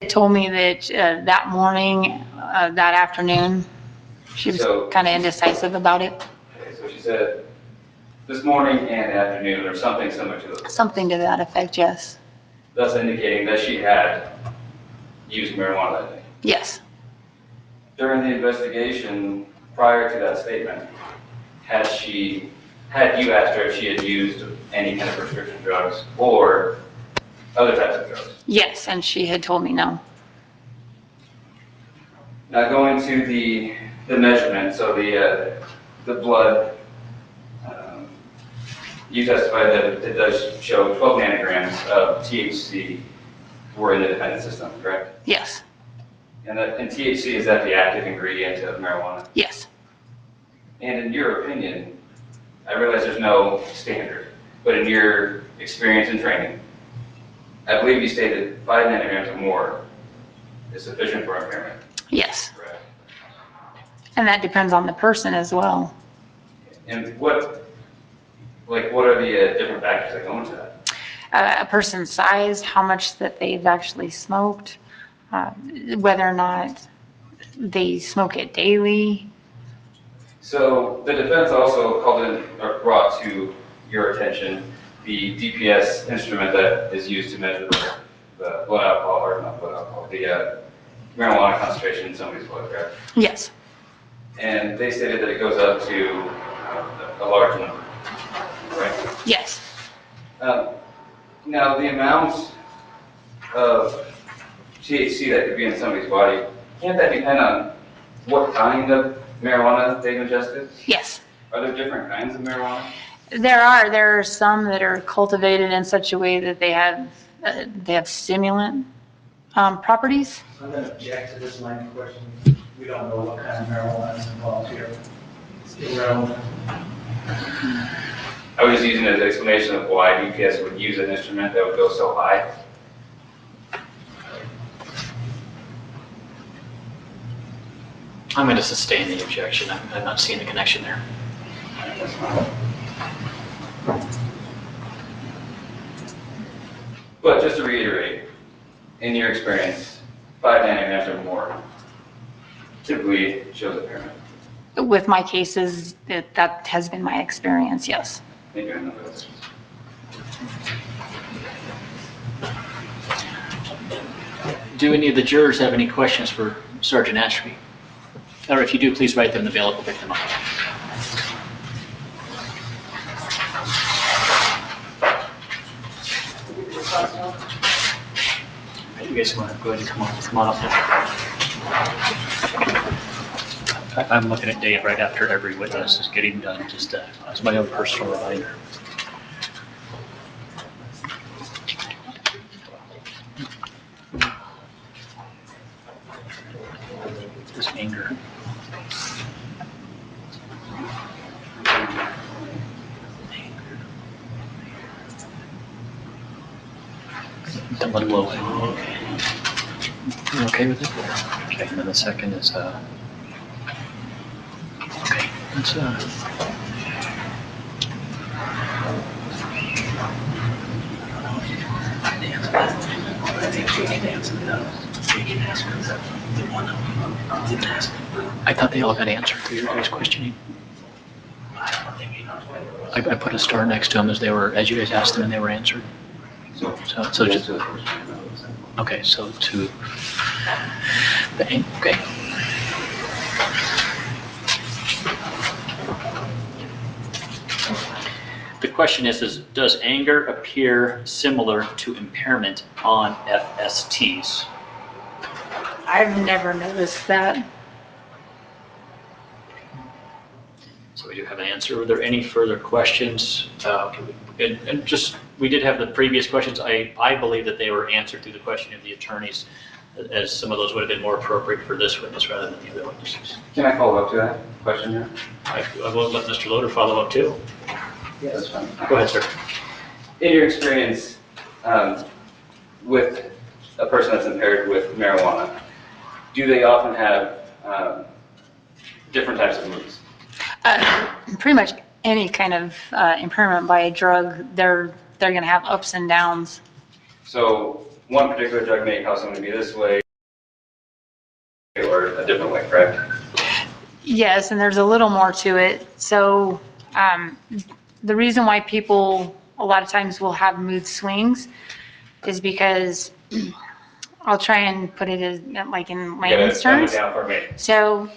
told me that that morning, that afternoon, she was kind of indecisive about it. Okay, so she said this morning and afternoon, or something similar to those. Something to that effect, yes. Thus indicating that she had used marijuana that day. Yes. During the investigation, prior to that statement, had you asked her if she had used any kind of prescription drugs or other types of drugs? Yes, and she had told me no. Now going to the measurement, so the blood, you testified that it does show 12 nanograms of THC were in the defendant's system, correct? Yes. And THC, is that the active ingredient of marijuana? Yes. And in your opinion, I realize there's no standard, but in your experience and training, I believe you stated 5 nanograms or more is sufficient for impairment. Yes. Correct. And that depends on the person as well. And what are the different factors that go into that? A person's size, how much that they've actually smoked, whether or not they smoke it daily. So the defense also called in or brought to your attention the DPS instrument that is used to measure the blood alcohol, or not blood alcohol, the marijuana concentration in somebody's blood, correct? Yes. And they stated that it goes up to a large number, right? Yes. Now, the amount of THC that could be in somebody's body, can't that depend on what kind of marijuana they've ingested? Yes. Are there different kinds of marijuana? There are some that are cultivated in such a way that they have stimulant properties. I'm going to object to this line of questioning. We don't know what kind of marijuana is involved here. It's irrelevant. I was just using it as an explanation of why DPS would use an instrument that would go so high. I'm going to sustain the objection. I'm not seeing the connection there. But just to reiterate, in your experience, 5 nanograms or more typically shows impairment. With my cases, that has been my experience, yes. Thank you. Do any of the jurors have any questions for Sergeant Ashby? Or if you do, please write them in the bailiff will pick them up. You guys want to go ahead and come on up now. I'm looking at Dave right after every witness is getting done, just as my own personal reminder. This anger. Don't let it blow away. Okay. You okay with it? Okay, and then the second is, okay, let's, I think she can answer that. She can ask her that. The one that didn't ask. I thought they all got answered through your guys' questioning. I put a star next to them as you guys asked them and they were answered. So just, okay, so to the, okay. The question is does anger appear similar to impairment on FSTs? I've never noticed that. So we do have an answer. Are there any further questions? And just, we did have the previous questions. I believe that they were answered through the question of the attorneys, as some of those would have been more appropriate for this witness rather than the other witnesses. Can I follow up to that question here? I will let Mr. Loader follow up too. Yeah, that's fine. Go ahead, sir. In your experience with a person that's impaired with marijuana, do they often have different types of moods? Pretty much any kind of impairment by a drug, they're going to have ups and downs. So one particular drug may cause someone to be this way or a different way, correct? Yes, and there's a little more to it. So the reason why people a lot of times will have mood swings is because I'll try and put it as like in layman's Dumb it terms. down for me. So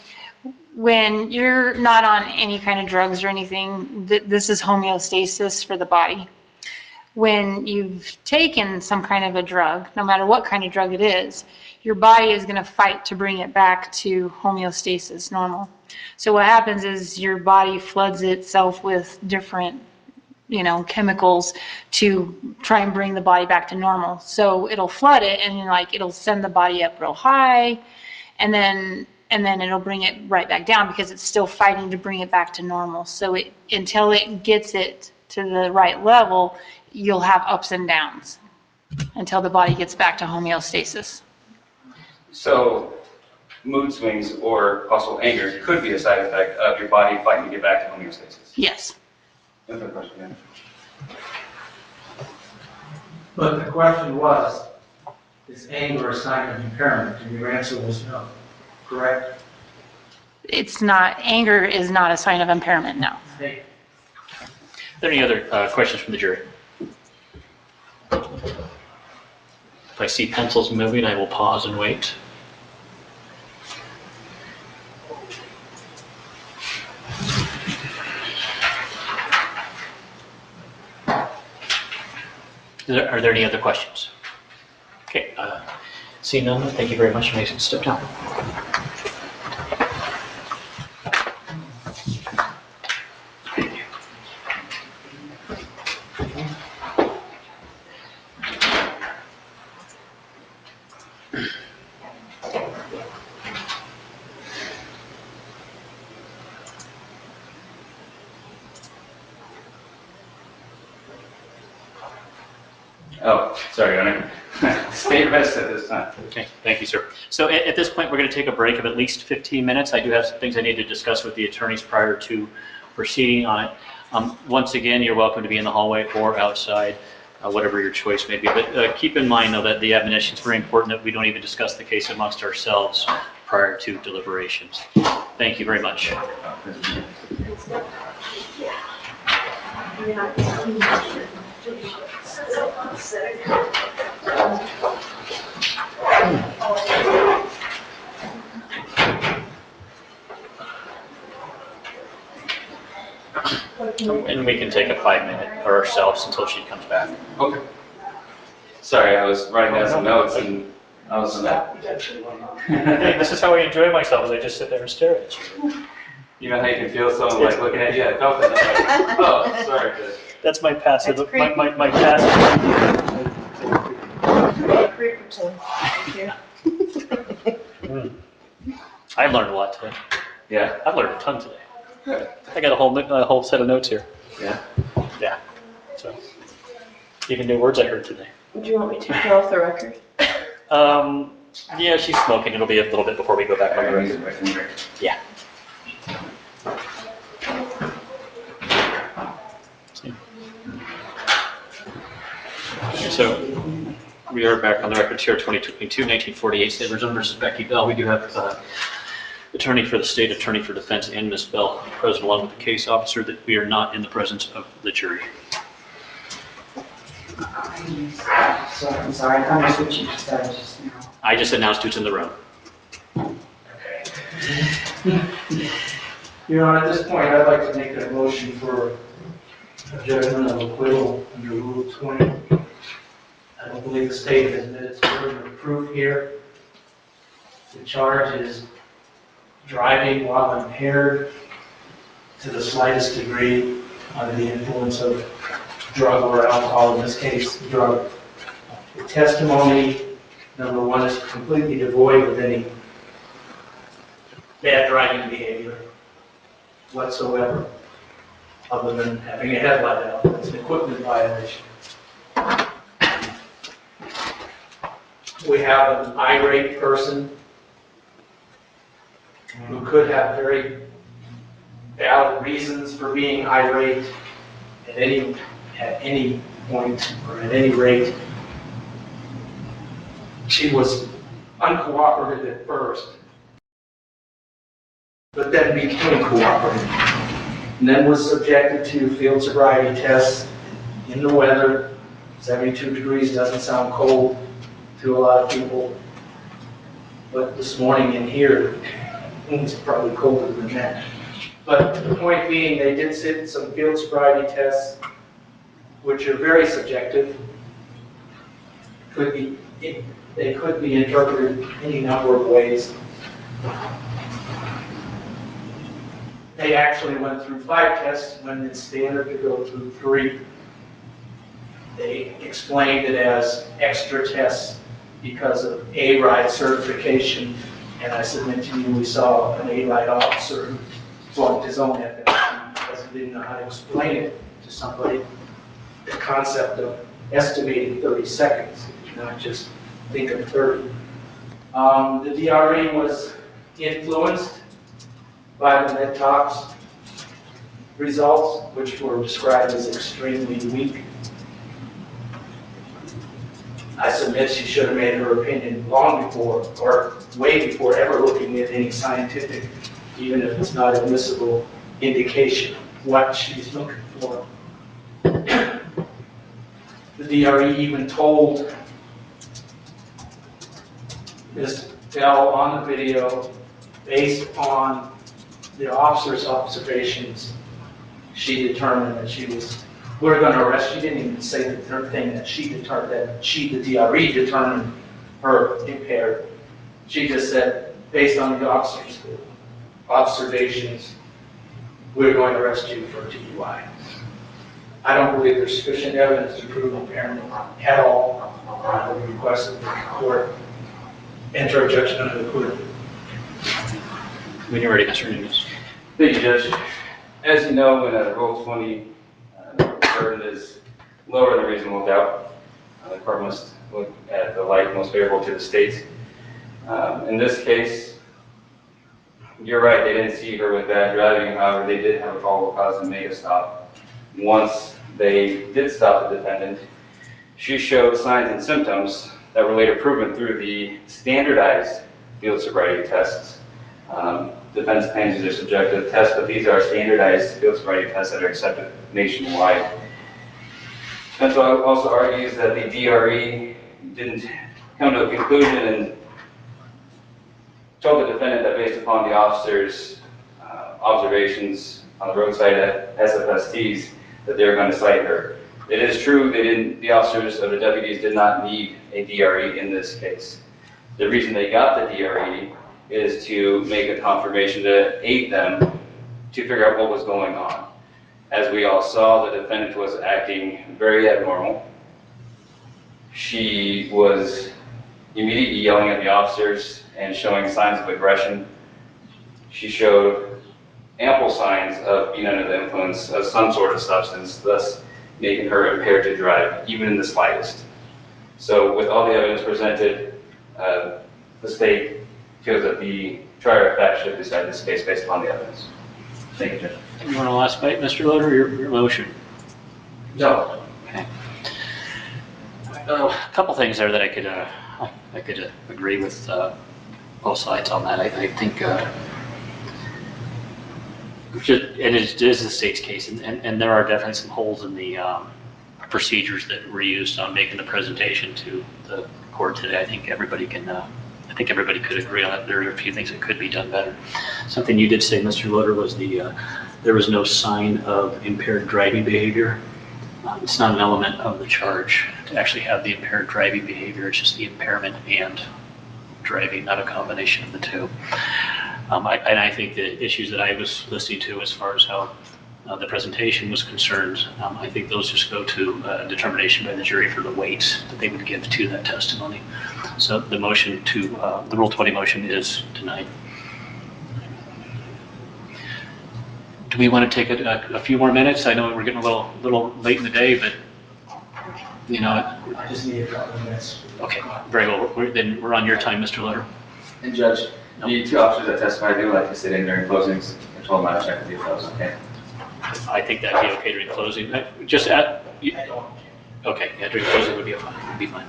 when you're not on any kind of drugs or anything, this is homeostasis for the body. When you've taken some kind of a drug, no matter what kind of drug it is, your body is going to fight to bring it back to homeostasis, normal. So what happens is your body floods itself with different, chemicals to try and bring the body back to normal. So it'll flood it and like it'll send the body up real high, and then it'll bring it right back down because it's still fighting to bring it back to normal. So until it gets it to the right level, you'll have ups and downs until the body gets back to homeostasis. So mood swings or possible anger could be a side effect of your body fighting to get back to homeostasis. Yes. That's the question, yeah. But the question was, is anger a sign of impairment? And your answer was no, correct? It's not, anger is not a sign of impairment, no. Hey, Are there any other questions from the jury? If I see pencils moving, I will pause and wait. Are there any other questions? Okay, seeing none, thank you very much. Mason, step down. Oh, sorry, Your Honor. Stay rest at this time. Okay, thank you, sir. So at this point, we're going to take a break of at least 15 minutes. I do have some things I need to discuss with the attorneys prior to proceeding on it. Once again, you're welcome to be in the hallway or outside, whatever your choice may be. But keep in mind, though, that the admonition is very important that we don't even discuss the case amongst ourselves prior to deliberations. Thank you very much. And we can take a 5-minute for ourselves until she comes back. Okay. Sorry, I was writing down some notes and I was Hey, this is how I enjoy myself, is I just sit there and stare at you. You know how you can feel someone like looking at you? I felt it. Like, oh, sorry. That's my passive, That's creepy. my passive. I learned a lot today. Yeah. I've learned a ton today. Good. I got a whole set of notes here. Yeah. Yeah. So, even new words I heard today. Do you want me to take it off the record? Yeah, she's smoking. It'll be a little bit before we go back on the record. Yeah. So, we are back on the record here, 2022, 1948, State of Arizona versus Becky Bell. We do have attorney for the state, attorney for defense, and Ms. Bell present along with the case officer, that we are not in the presence of the jury. So I'm sorry, I thought that's what you said just now. I just announced who's in the room. Your Honor, at this point, I'd like to make a motion for a judgment of acquittal under Rule 20. I don't believe the state has met its burden of proof here. The charge is driving while impaired to the slightest degree under the influence of drug or alcohol, in this case, drug. The testimony, number one, is completely devoid of any bad driving behavior whatsoever, other than having a headlight out. It's an equipment violation. We have an irate person who could have very valid reasons for being irate at any point or at any rate. She was uncooperative at first, but then became cooperative. And then was subjected to field sobriety tests in the weather. 72 degrees doesn't sound cold to a lot of people. But this morning in here, it's probably colder than that. But the point being, they did sit some field sobriety tests, which are very subjective. They could be interpreted any number of ways. They actually went through 5 tests when it's standard to go through 3. They explained it as extra tests because of A-RIDE certification, and I submit to you, we saw an A-RIDE officer who flunked his own FFP because he didn't know how to explain it to somebody. The concept of estimating 30 seconds, not just think of 30. The DRE was influenced by the MedTox results, which were described as extremely weak. I submit she should have made her opinion long before, or way before ever looking at any scientific, even if it's not admissible, indication of what she's looking for. The DRE even told Ms. Bell on the video, based on the officer's observations, she determined that we're going to arrest. She didn't even say the third thing that she determined, that the DRE determined her impaired. She just said, based on the officer's observations, we're going to arrest you for DUI. I don't believe there's sufficient evidence to prove impairment at all. I would request that the court enter a judgment of acquittal. When you're ready, Mr. Nunes. Thank you, Judge. As you know, when a Rule 20 burden is lower than reasonable doubt, the court must look at the light most favorable to the state. In this case, you're right, they didn't see her with bad driving. However, they did have a probable cause and made a stop. Once they did stop the defendant, she showed signs and symptoms that were later proven through the standardized field sobriety tests. Defense claims these are subjective tests, but these are standardized field sobriety tests that are accepted nationwide. Defense also argues that the DRE didn't come to a conclusion and told the defendant that based upon the officer's observations on the roadside at SFSTs, that they were going to cite her. It is true the officers or the deputies did not need a DRE in this case. The reason they got the DRE is to make a confirmation to aid them to figure out what was going on. As we all saw, the defendant was acting very abnormal. She was immediately yelling at the officers and showing signs of aggression. She showed ample signs of being under the influence of some sort of substance, thus making her impaired to drive, even in the slightest. So with all the evidence presented, the state feels that the trier of fact should decide this case based upon the evidence. Thank you, Judge. You want a last bite, Mr. Loader, your motion? No. Okay. A couple things there that I could agree with both sides on that. I think, and it is the state's case, and there are definitely some holes in the procedures that were used on making the presentation to the court today. I think everybody could agree on it. There are a few things that could be done better. Something you did say, Mr. Loader, was there was no sign of impaired driving behavior. It's not an element of the charge to actually have the impaired driving behavior. It's just the impairment and driving, not a combination of the two. I think the issues that I was listening to as far as how the presentation was concerned, I think those just go to determination by the jury for the weight that they would give to that testimony. So the motion the Rule 20 motion is denied. Do we want to take a few more minutes? I know we're getting a little late in the day, but you know. I just need a couple of minutes. Okay, very well. Then we're on your time, Mr. Loader. And Judge, the two officers that testified, they would like to sit in during closings. I told them I'd check with you if that was okay. I think that'd be okay during closing. Just at. I don't. Okay, yeah, during closing would be fine.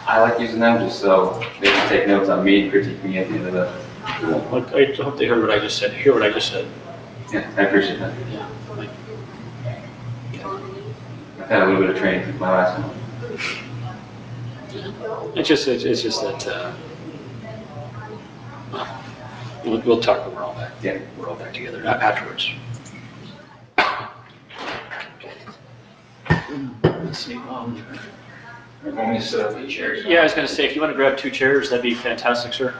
I like using them just so they can take notes on me, critique me at the end of the. Look, I hope they heard what I just said. Hear what I just said. Yeah, I appreciate that. Yeah. Like, I've had a little bit of training with my last one. it's just that, we'll talk when we're all back. Yeah. We're all back together afterwards. Let's see. Want me to set up the chairs? Yeah, I was going to say, if you want to grab 2 chairs, that'd be fantastic, sir.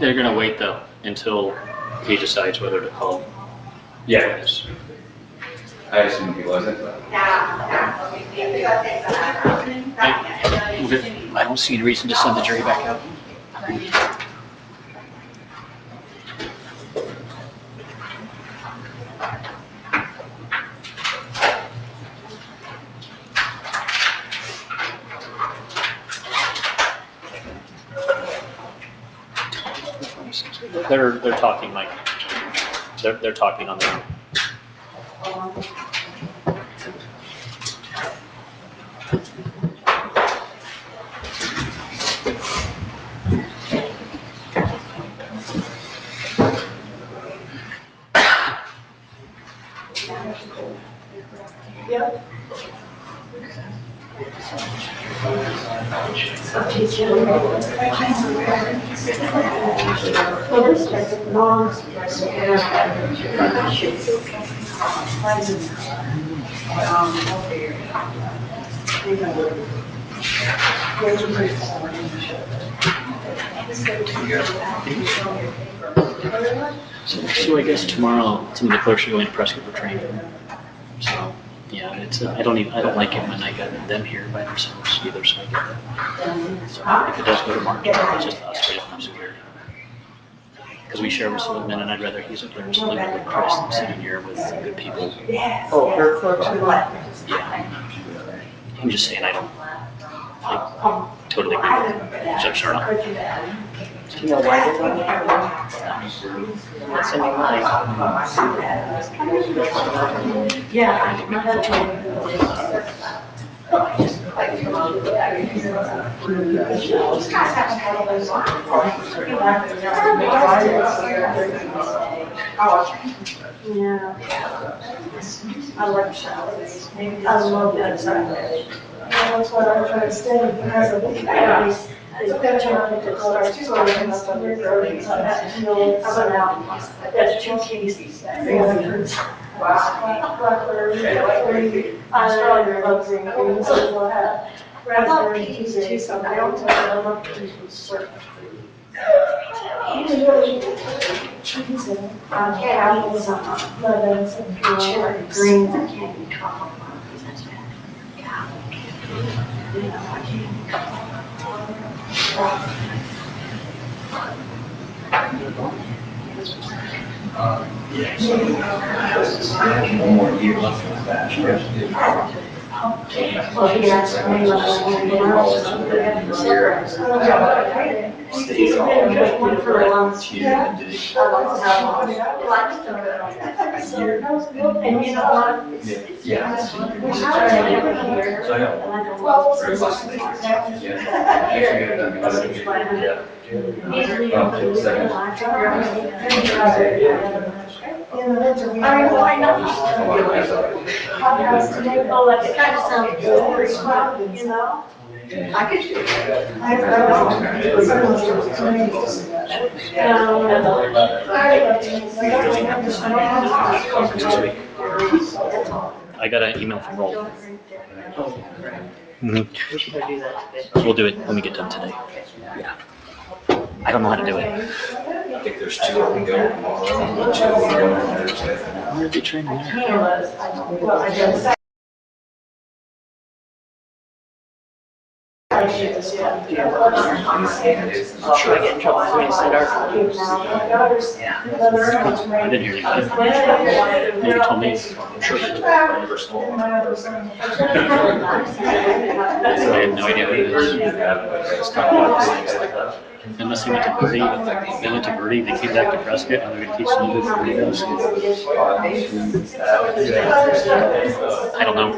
They're going to wait, though, until he decides whether to call. Yeah, Yes. I assumed he wasn't, but. I don't see any reason to send the jury back out. They're talking, Mike. They're talking on their. So I guess tomorrow some of the clerks are going to Prescott for training. So yeah, I don't like it when I got them here by themselves either. So I get it. So if it does go to Mark, it's just us right from security. Because we share with Seligman, and I'd rather he's up there with Seligman with Chris than sitting here with good people. Oh, her clerks who like. Yeah. I'm just saying I totally agree with him. So sure. Do you know why they're going to What's in your mind? Yeah, that's Yeah. I like salads. I love that salad. That's what I'm trying to stay because of the guys. It's a good time to start storing stuff in groceries. That's 2 cases. Blackberry, Australian loves green beans, so we'll have raspberry peas too, so I don't think I love peas with certain food. Apples, lemons, and peaches, greens, and candy corn. One more year left in the batch. Well, he asked me like, he's been just one for a long time. And you know what? Yeah. We try to have it here. So I know. And I don't love this. Why not? Oh, like it kind of sounds boring, you know? I could do it. I got an email from Roll. We should go do that today. We'll do it when we get done today. Yeah. I don't know how to do it. think there's two that can go tomorrow, two that can go on Thursday. Where did they train there? Well, I guess. I should just, yeah. I'll try to get in trouble for me to send our photos. I didn't hear anything. Maybe told me, I'm sure they did. I never saw it. I have no idea who it is. Unless they went to Birdie, they went to Birdie, they came back to Prescott, and they're gonna teach them good burritos. I don't know.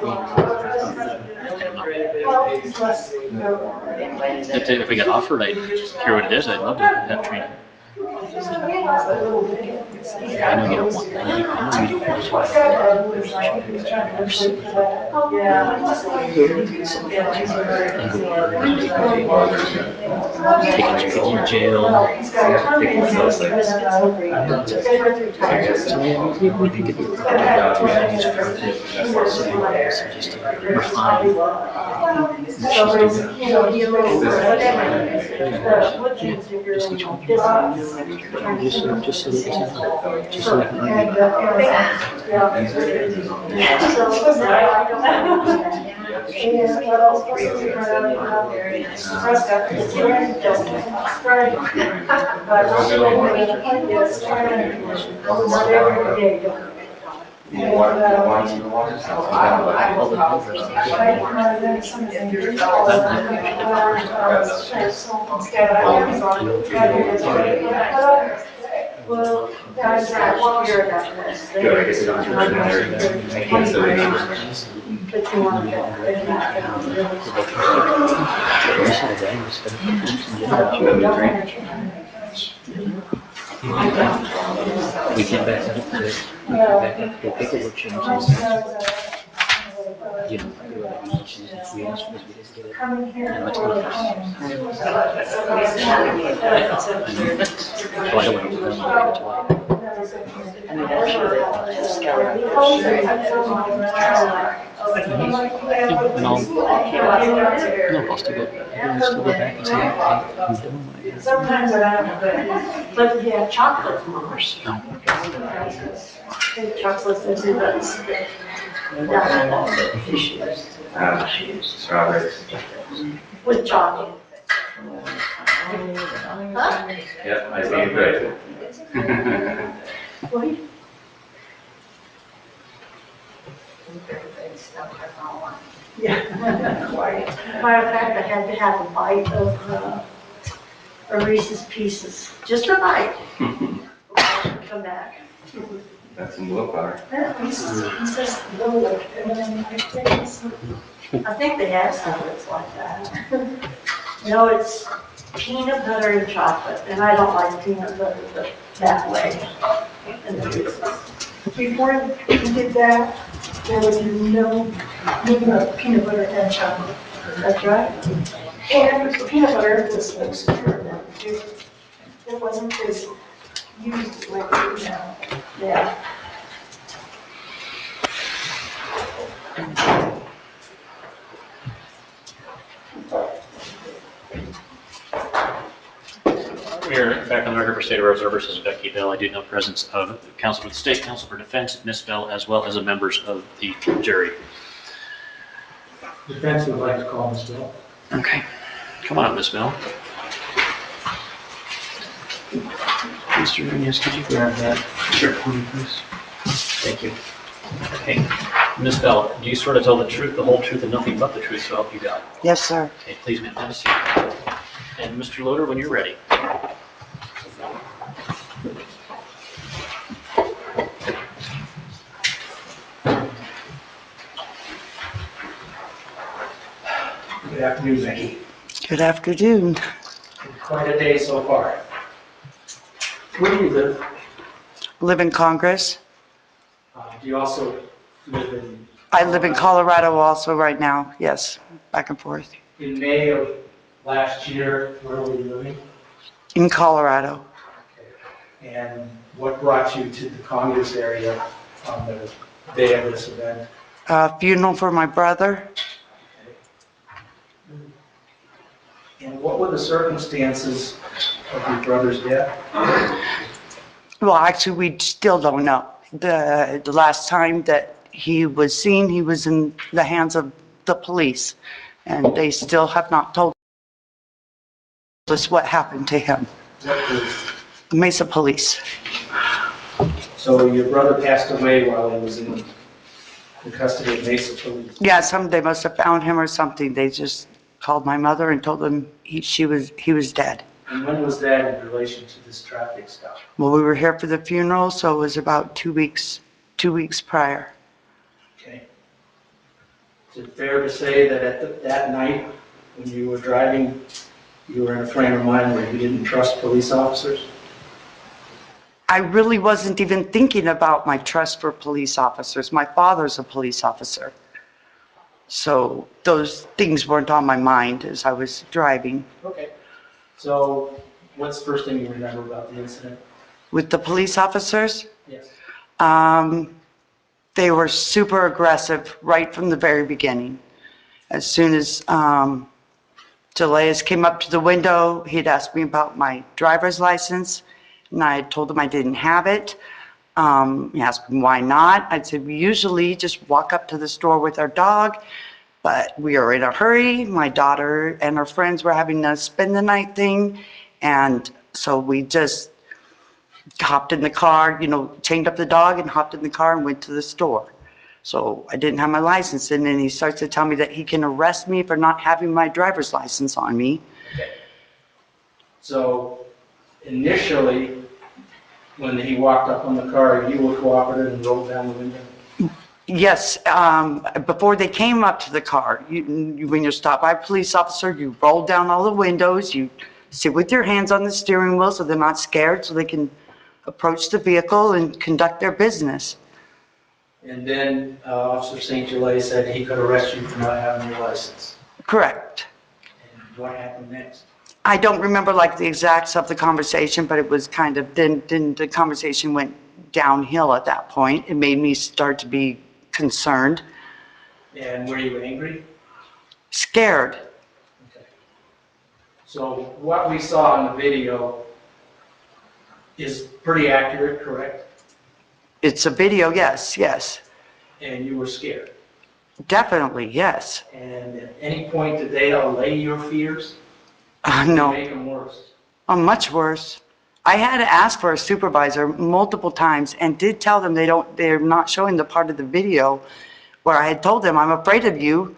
If we got offered, I'd hear what it is. I'd love to have training. I know you don't want that. I know you don't want taking people to jail. We think it'd be a job just to refine what she's doing. Just so they can Well, guys, what you're about this. But you want to get it back we came back up to the paperwork changes. You know, we asked because we didn't get it. And it's going so I don't want to wait until I mean, I'm sure they want to scour out there. and I'll still go back and say, hey, I'm doing what I got. Sometimes I don't, but yeah, chocolate, of course. No. Chocolate, that's Strawberries. with chocolate. Yep, I see you great. Wait. Yeah. Matter of fact, I had to have a bite of a Reese's Pieces, just a bite. Come back. That's some willpower. Reese's Pieces, I think they have some that's like that. No, it's peanut butter and chocolate, and I don't like peanut butter that way. And the Reese's. Before you did that, there was no peanut butter and chocolate. That's right. And the peanut butter was supposed to it wasn't as used like it is now. Yeah. We are back on the record for State of Reserve versus Becky Bell. I do know presence of counsel for the State, counsel for defense, Ms. Bell, as well as the members of the jury. Defense would like to call Ms. Bell. Okay. Come on up, Ms. Bell. Mr. Nunez, could you grab that? Sure. Please. Thank you. Okay. Ms. Bell, do you sort of tell the truth, the whole truth, and nothing but the truth, so help you God? Yes, sir. Okay, please, ma'am, have a seat. And Mr. Loader, when you're ready. Good afternoon, Becky. Good afternoon. Quite a day so far. Where do you live? Live in Congress. Do you also live in? I live in Colorado also right now. Yes, back and forth. In May of last year, where were you living? In Colorado. Okay. And what brought you to the Congress area on the day of this event? Funeral for my brother. And what were the circumstances of your brother's death? Well, actually, we still don't know. The last time that he was seen, he was in the hands of the police, and they still have not told us what happened to him. What police? Mesa Police. So your brother passed away while he was in custody of Mesa Police? Yeah, they must have found him or something. They just called my mother and told them he was dead. And when was that in relation to this traffic stop? Well, we were here for the funeral, so it was about 2 weeks prior. Okay. Is it fair to say that that night, when you were driving, you were in a frame of mind where you didn't trust police officers? I really wasn't even thinking about my trust for police officers. My father's a police officer. So those things weren't on my mind as I was driving. Okay. So what's the first thing you remember about the incident? With the police officers, Yes. they were super aggressive right from the very beginning. As soon as DeLeas came up to the window, he'd asked me about my driver's license, and I told him I didn't have it. He asked me why not. I said, we usually just walk up to the store with our dog, but we are in a hurry. My daughter and her friends were having a spend the night thing, and so we just hopped in the car, chained up the dog and hopped in the car and went to the store. So I didn't have my license, and then he starts to tell me that he can arrest me for not having my driver's license on me. Okay. So initially, when he walked up on the car, you were cooperative and rolled down the window? Yes, before they came up to the car, when you're stopped by a police officer, you roll down all the windows, you sit with your hands on the steering wheel so they're not scared, so they can approach the vehicle and conduct their business. And then Officer St. Gelais said he could arrest you for not having your license. Correct. And what happened next? I don't remember like the exacts of the conversation, but it was kind of, then the conversation went downhill at that point. It made me start to be concerned. And were you angry? Scared. Okay. So what we saw in the video is pretty accurate, correct? It's a video, yes. And you were scared. Definitely, yes. And at any point did they allay your fears? No, Make them worse. much worse. I had to ask for a supervisor multiple times and did tell them they're not showing the part of the video where I had told them, I'm afraid of you.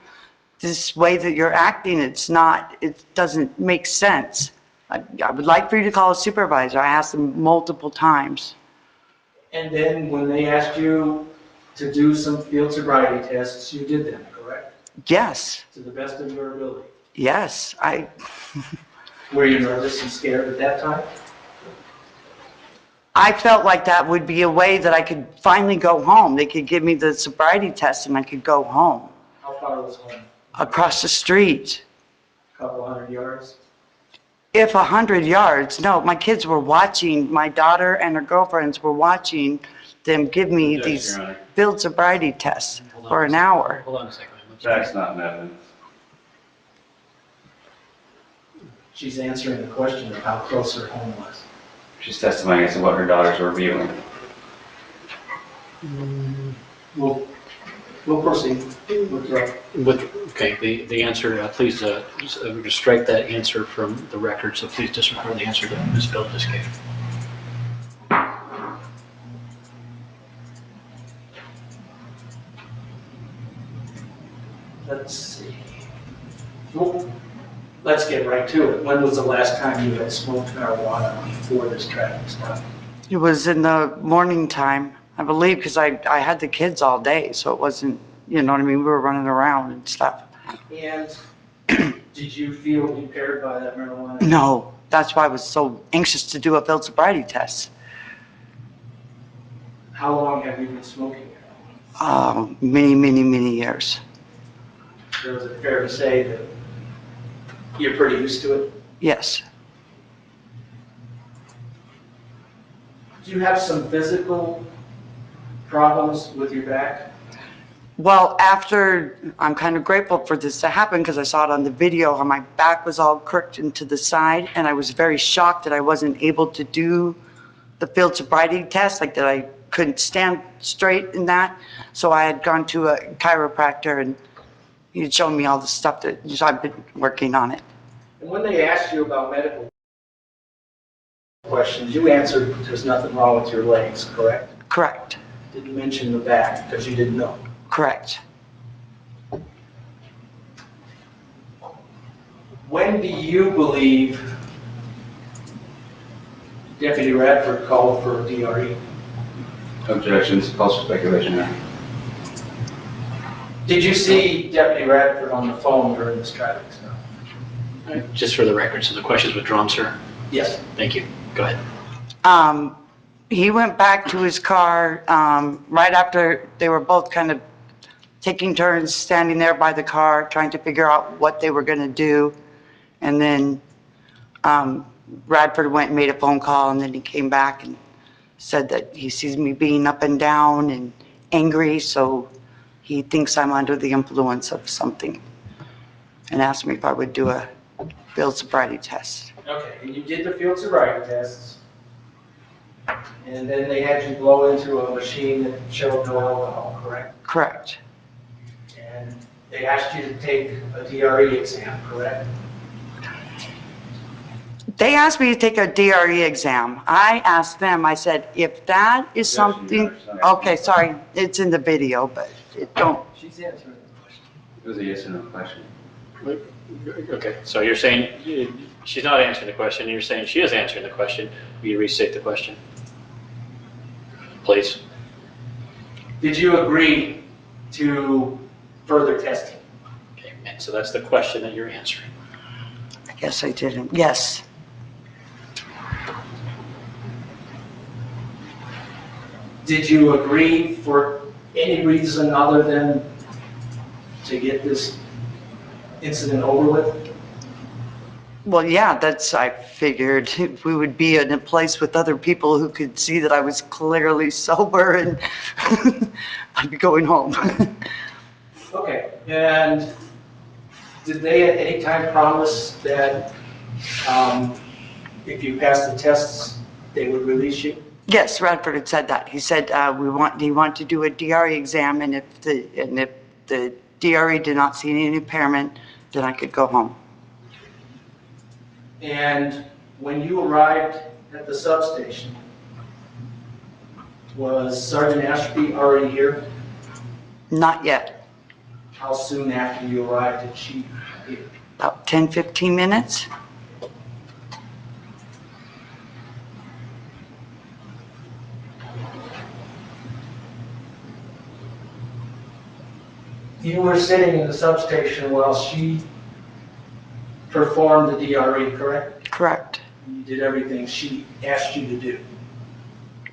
This way that you're acting, it doesn't make sense. I would like for you to call a supervisor. I asked them multiple times. And then when they asked you to do some field sobriety tests, you did them, correct? Yes, To the best of your ability. yes. Were you nervous and scared at that time? I felt like that would be a way that I could finally go home. They could give me the sobriety test and I could go home. How far was home? Across the street. A couple 100 yards? If 100 yards, no, my kids were watching, my daughter and her girlfriends were watching them give me Yes, these Your Honor. field sobriety tests Hold on for a an second. hour. Hold on a second. Facts, not in evidence. She's answering the question of how close her home was. She's testifying as to what her daughters were viewing. We'll proceed. Withdraw. Okay, the answer, please just strike that answer from the record, so please disregard the answer that Ms. Bill just gave. Let's see. Well, let's get right to it. When was the last time you had smoked marijuana before this traffic stop? It was in the morning time, I believe, because I had the kids all day, so it wasn't, you know what I mean, we were running around and stuff. And did you feel impaired by that marijuana? No, that's why I was so anxious to do a field sobriety test. How long have you been smoking? Many years. So is it fair to say that you're pretty used to it? Yes. Do you have some physical problems with your back? Well, after, I'm kind of grateful for this to happen because I saw it on the video, how my back was all crooked into the side, and I was very shocked that I wasn't able to do the field sobriety test, like that I couldn't stand straight in that. So I had gone to a chiropractor, and he had shown me all the stuff that I've been working on it. And when they asked you about medical questions, you answered there's nothing wrong with your legs, correct? Correct. Didn't mention the back because you didn't know. Correct. When do you believe Deputy Radford called for a DRE? Objections, false speculation there. Did you see Deputy Radford on the phone during this traffic stop? Just for the record, so the question's withdrawn, sir? Yes. Thank you. Go ahead. He went back to his car right after they were both kind of taking turns standing there by the car, trying to figure out what they were going to do. And then Radford went and made a phone call, and then he came back and said that he sees me being up and down and angry, so he thinks I'm under the influence of something, and asked me if I would do a field sobriety test. Okay, and you did the field sobriety tests, and then they had you blow into a machine that showed no alcohol, correct? Correct. And they asked you to take a DRE exam, correct? They asked me to take a DRE exam. I asked them, I said, if that is something, okay, sorry, it's in the video, but it don't, She's answering the question. It was a yes or no question. Okay, so you're saying she's not answering the question, and you're saying she is answering the question. Will you restate the question? Please. Did you agree to further testing? Okay, and so that's the question that you're answering. I guess I didn't, yes. Did you agree for any reason other than to get this incident over with? Well, yeah, that's, I figured we would be in a place with other people who could see that I was clearly sober, and I'd be going home. Okay, and did they at any time promise that if you passed the tests, they would release you? Yes, Radford had said that. He said, he wanted to do a DRE exam, and if the DRE did not see any impairment, then I could go home. And when you arrived at the substation, was Sergeant Ashby already here? Not yet. How soon after you arrived did she appear? About 10, 15 minutes. You were sitting in the substation while she performed the DRE, correct? Correct. You did everything she asked you to do.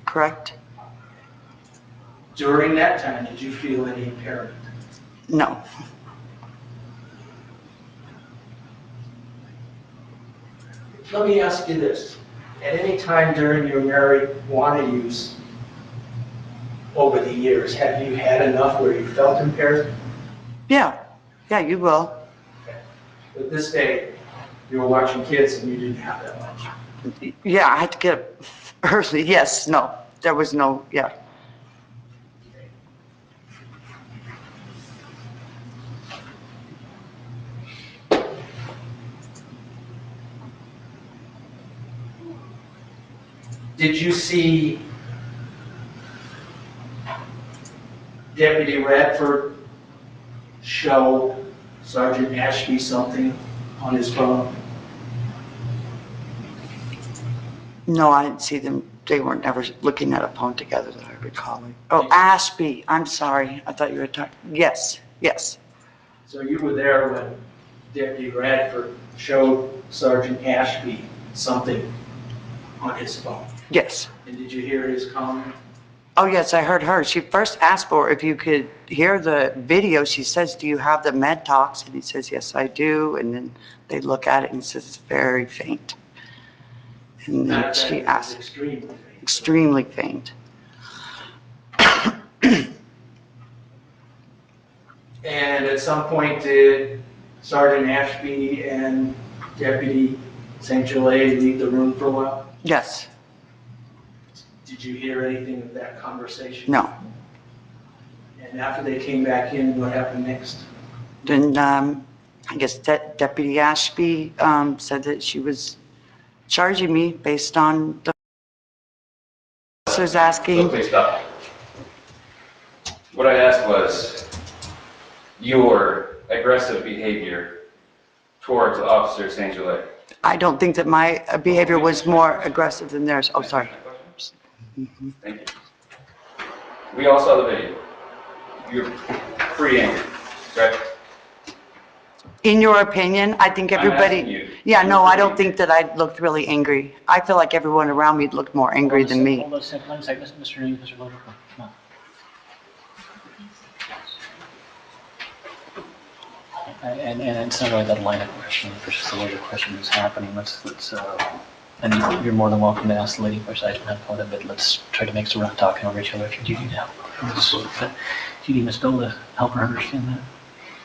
Correct. During that time, did you feel any impairment? No. Let me ask you this. At any time during your marijuana use over the years, have you had enough where you felt impaired? Yeah. Yeah, you will. But this day, you were watching kids and you didn't have that much. Yeah, I had to get up early. Yes, no. There was no, yeah. Did you see Deputy Radford show Sergeant Ashby something on his phone? No, I didn't see them. They weren't ever looking at a phone together that I recall. Oh, Ashby. I'm sorry. I thought you were talking. Yes, yes. So you were there when Deputy Radford showed Sergeant Ashby something on his phone? Yes. And did you hear his comment? Oh, yes, I heard her. She first asked for if you could hear the video. She says, do you have the med talks? And he says, yes, I do. And then they look at it and says, it's very faint. And then she asked, Extremely faint. extremely faint. And at some point, did Sergeant Ashby and Deputy St. Gelais leave the room for a while? Yes, Did you hear anything of that conversation? no. And after they came back in, what happened next? Then, I guess Deputy Ashby, said that she was charging me based on the officers So asking. please stop. What I asked was your aggressive behavior towards Officer St. Gelais. I don't think that my behavior was more aggressive than theirs. Oh, sorry. Thank you. We all saw the video. You're pretty angry, correct? In your opinion, I think I'm asking everybody, you. yeah, no, I don't think that I looked really angry. I feel like everyone around me looked more angry than me. Hold on a second, Mr. Newman, Mr. Loder, come on. And it's not really that line of questioning, it's just the way the question is happening. And you're more than welcome to ask the lady question, I don't have part of it, let's try to make sure we're not talking over each other if you do need help. Do you need Ms. Bill to help her understand that?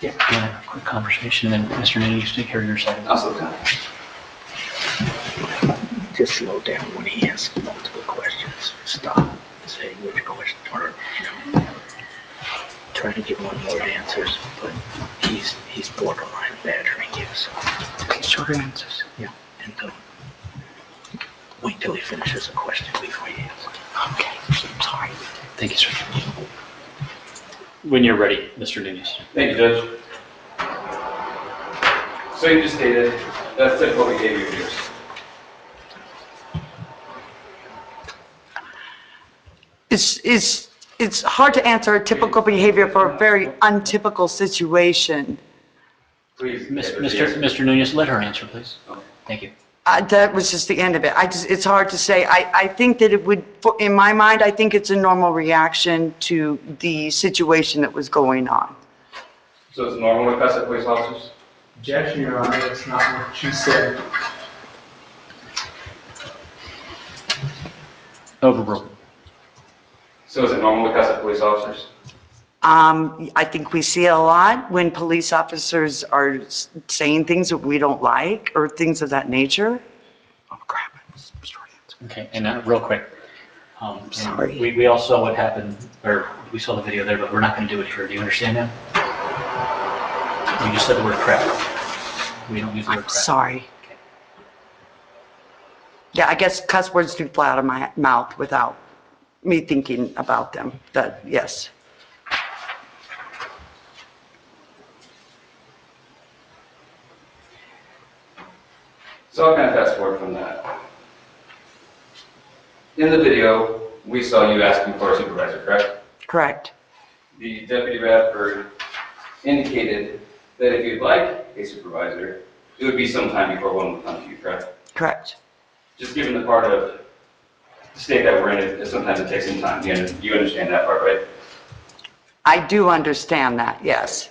Yeah. You want to have a quick conversation, and then Mr. Newman, you take care of your side of Also, Just slow down when he asks multiple questions. Stop. Say which question, or, try to give one-word answers, but he's borderline badgering you, so. Shorter answers. Yeah. And wait till he finishes a question before you answer. Okay, I'm sorry. Thank you, sir. When you're ready, Mr. Nunez. thank you, Judge. So you just stated that's typical behavior of yours. It's hard to answer a typical behavior for a very untypical situation. Please. Mr. Nunez, let her answer, please. Thank you. That was just the end of it. It's hard to say. I think that it would, in my mind, I think it's a normal reaction to the situation that was going on. So it's normal to cuss at police officers? Objection, Your Honor, that's not what she said. Overruled. So is it normal to cuss at police officers? I think we see it a lot when police officers are saying things that we don't like or things of that nature. Oh, crap. Okay, and real quick. Sorry. We all saw what happened, or we saw the video there, but we're not going to do it here. Do you understand that? You just said the word crap. We don't use the word I'm crap. sorry. Yeah, I guess cuss words do fly out of my mouth without me thinking about them. That, yes. So I'll kind of fast forward from that. In the video, we saw you asking for a supervisor, correct? Correct. The Deputy Radford indicated that if you'd like a supervisor, it would be sometime before one would come to you, correct? Correct. Just given the part of the state that we're in, sometimes it takes some time. You understand that part, right? I do understand that, yes.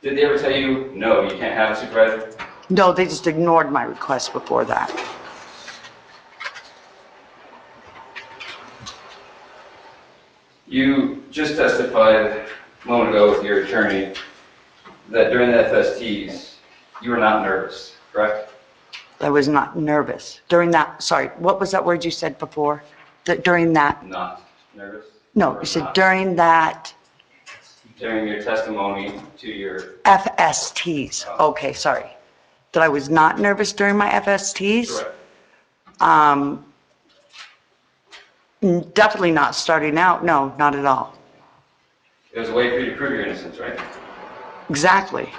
Did they ever tell you, no, you can't have a supervisor? No, they just ignored my request before that. You just testified a moment ago with your attorney that during the FSTs, you were not nervous, correct? I was not nervous. During that, sorry, what was that word you said before? During that, Not nervous? no, you said during that During your testimony to your... FSTs. Okay, sorry. That I was not nervous during my FSTs? Correct. Definitely not starting out. No, not at all. It was a way for you to prove your innocence, right? Exactly.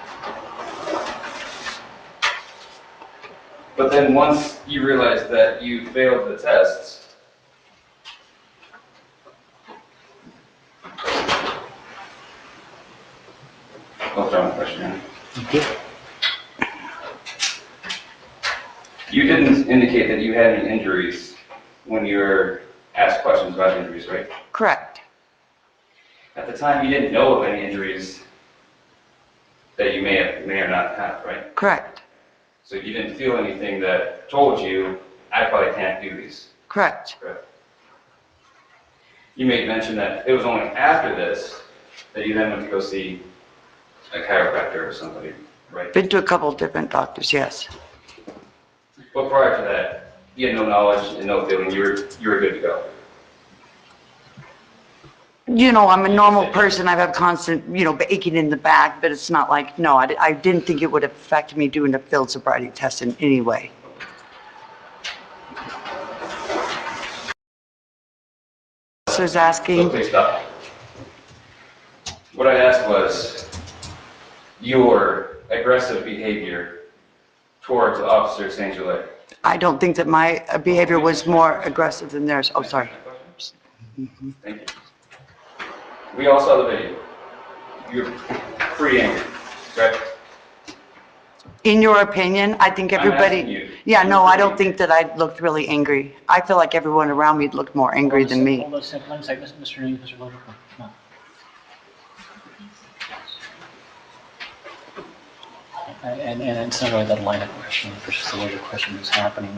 But then once you realized that you failed the tests, I'll throw my question in. You didn't indicate that you had any injuries when you were asked questions about injuries, right? Correct. At the time, you didn't know of any injuries that you may or not have, right? Correct. So you didn't feel anything that told you, I probably can't do these. Correct. Correct. You made mention that it was only after this that you then went to go see a chiropractor or somebody, right? Been to a couple of different doctors, yes. But prior to that, you had no knowledge and no feeling, you were good to go. You know, I'm a normal person. I have constant, aching in the back, but it's not like, no, I didn't think it would affect me doing a field sobriety test in any way. So is So asking, please stop. What I asked was your aggressive behavior towards Officer St. Gillet. I don't think that my behavior was more aggressive than theirs. Oh, sorry. Thank you. We all saw the video. You're pretty angry, correct? In your opinion, I think I'm asking everybody, you. yeah, no, I don't think that I looked really angry. I feel like everyone around me looked more angry than me. Hold on a second, Mr. Newman, Mr. Loder, come on. And it's not really that line of questioning, it's just the way the question is happening.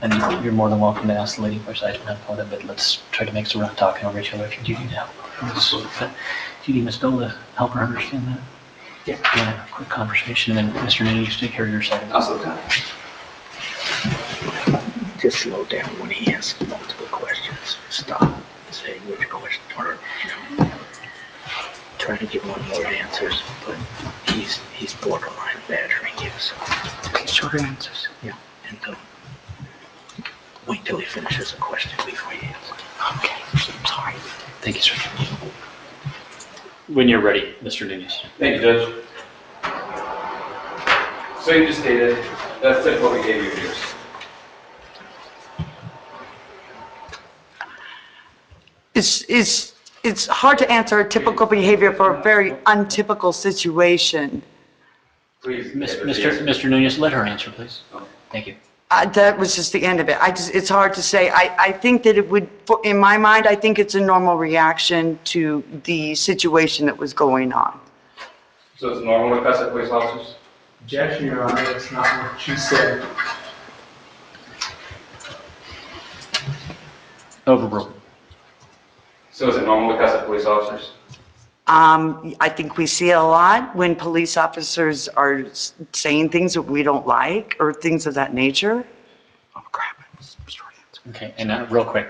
And you're more than welcome to ask the lady question. I don't have a but let's try to make sure we're not talking over each other. If you do need help, do you need Ms. Bill to help her understand that? Yeah. You want to have a quick conversation, and then Mr. Newman, you take care of your side of it. Also, time. Just slow down when he asks multiple questions. Stop. Say which question, or, try to get one word answers, but he's borderline badgering you, so. Shorter answers. Yeah. And wait till he finishes a question before you answer. Okay, I'm sorry. Thank you, sir. When you're ready, Mr. Nunez. Thank you, Judge. So you just stated that's typical behavior of yours. It's hard to answer a typical behavior for a very untypical situation. Please. Mr. Nunez, let her answer, please. Thank you. That was just the end of it. It's hard to say. I think that it would, in my mind, I think it's a normal reaction to the situation that was going on. So it's normal to cuss at police officers? Objection, Your Honor, that's not what she said. Overruled. So is it normal to cuss at police officers? I think we see it a lot when police officers are saying things that we don't like or things of that nature. Oh, crap. Okay, and real quick.